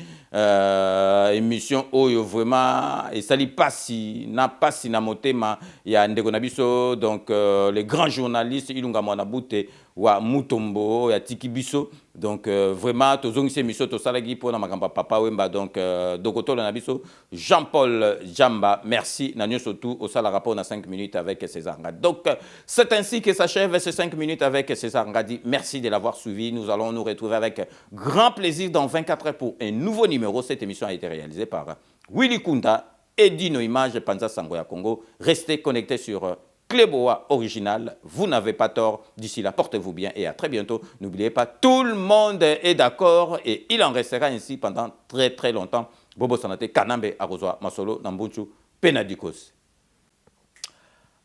émission oyo vraiment et sali pasi na motema ya ndeko na biso donc les grands journalistes Ilunga Mwana Bute wa Mutombo ya Tiki biso donc vraiment to zongisi émission to salagi pour na makamba papa wemba donc dokotolo na biso Jean-Paul Jamba merci na nyo surtout au sala rapport na 5 minutes avec César Ngadi donc c'est ainsi que s'achève ces 5 minutes avec César Ngadi merci de l'avoir suivi nous allons nous retrouver avec grand plaisir dans 24 heures pour un nouveau numéro. Cette émission a été réalisée par Willy Kunda et Dino Image Panza Sangoya Congo. Restez connectés sur Cléboa Original. Vous n'avez pas tort. D'ici là, portez-vous bien et à très bientôt. N'oubliez pas, tout le monde est d'accord et il en restera ainsi pendant très longtemps. Bobo Sanate, Kanambe, Arozwa, Masolo, Nambuchu, Penadikos.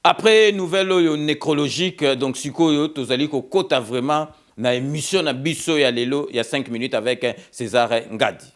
Après, nouvelle nécrologique, donc Sikoyo, Tozali Kota vraiment. Na émission na biso ya lelo ya 5 minutes avec César Ngadi.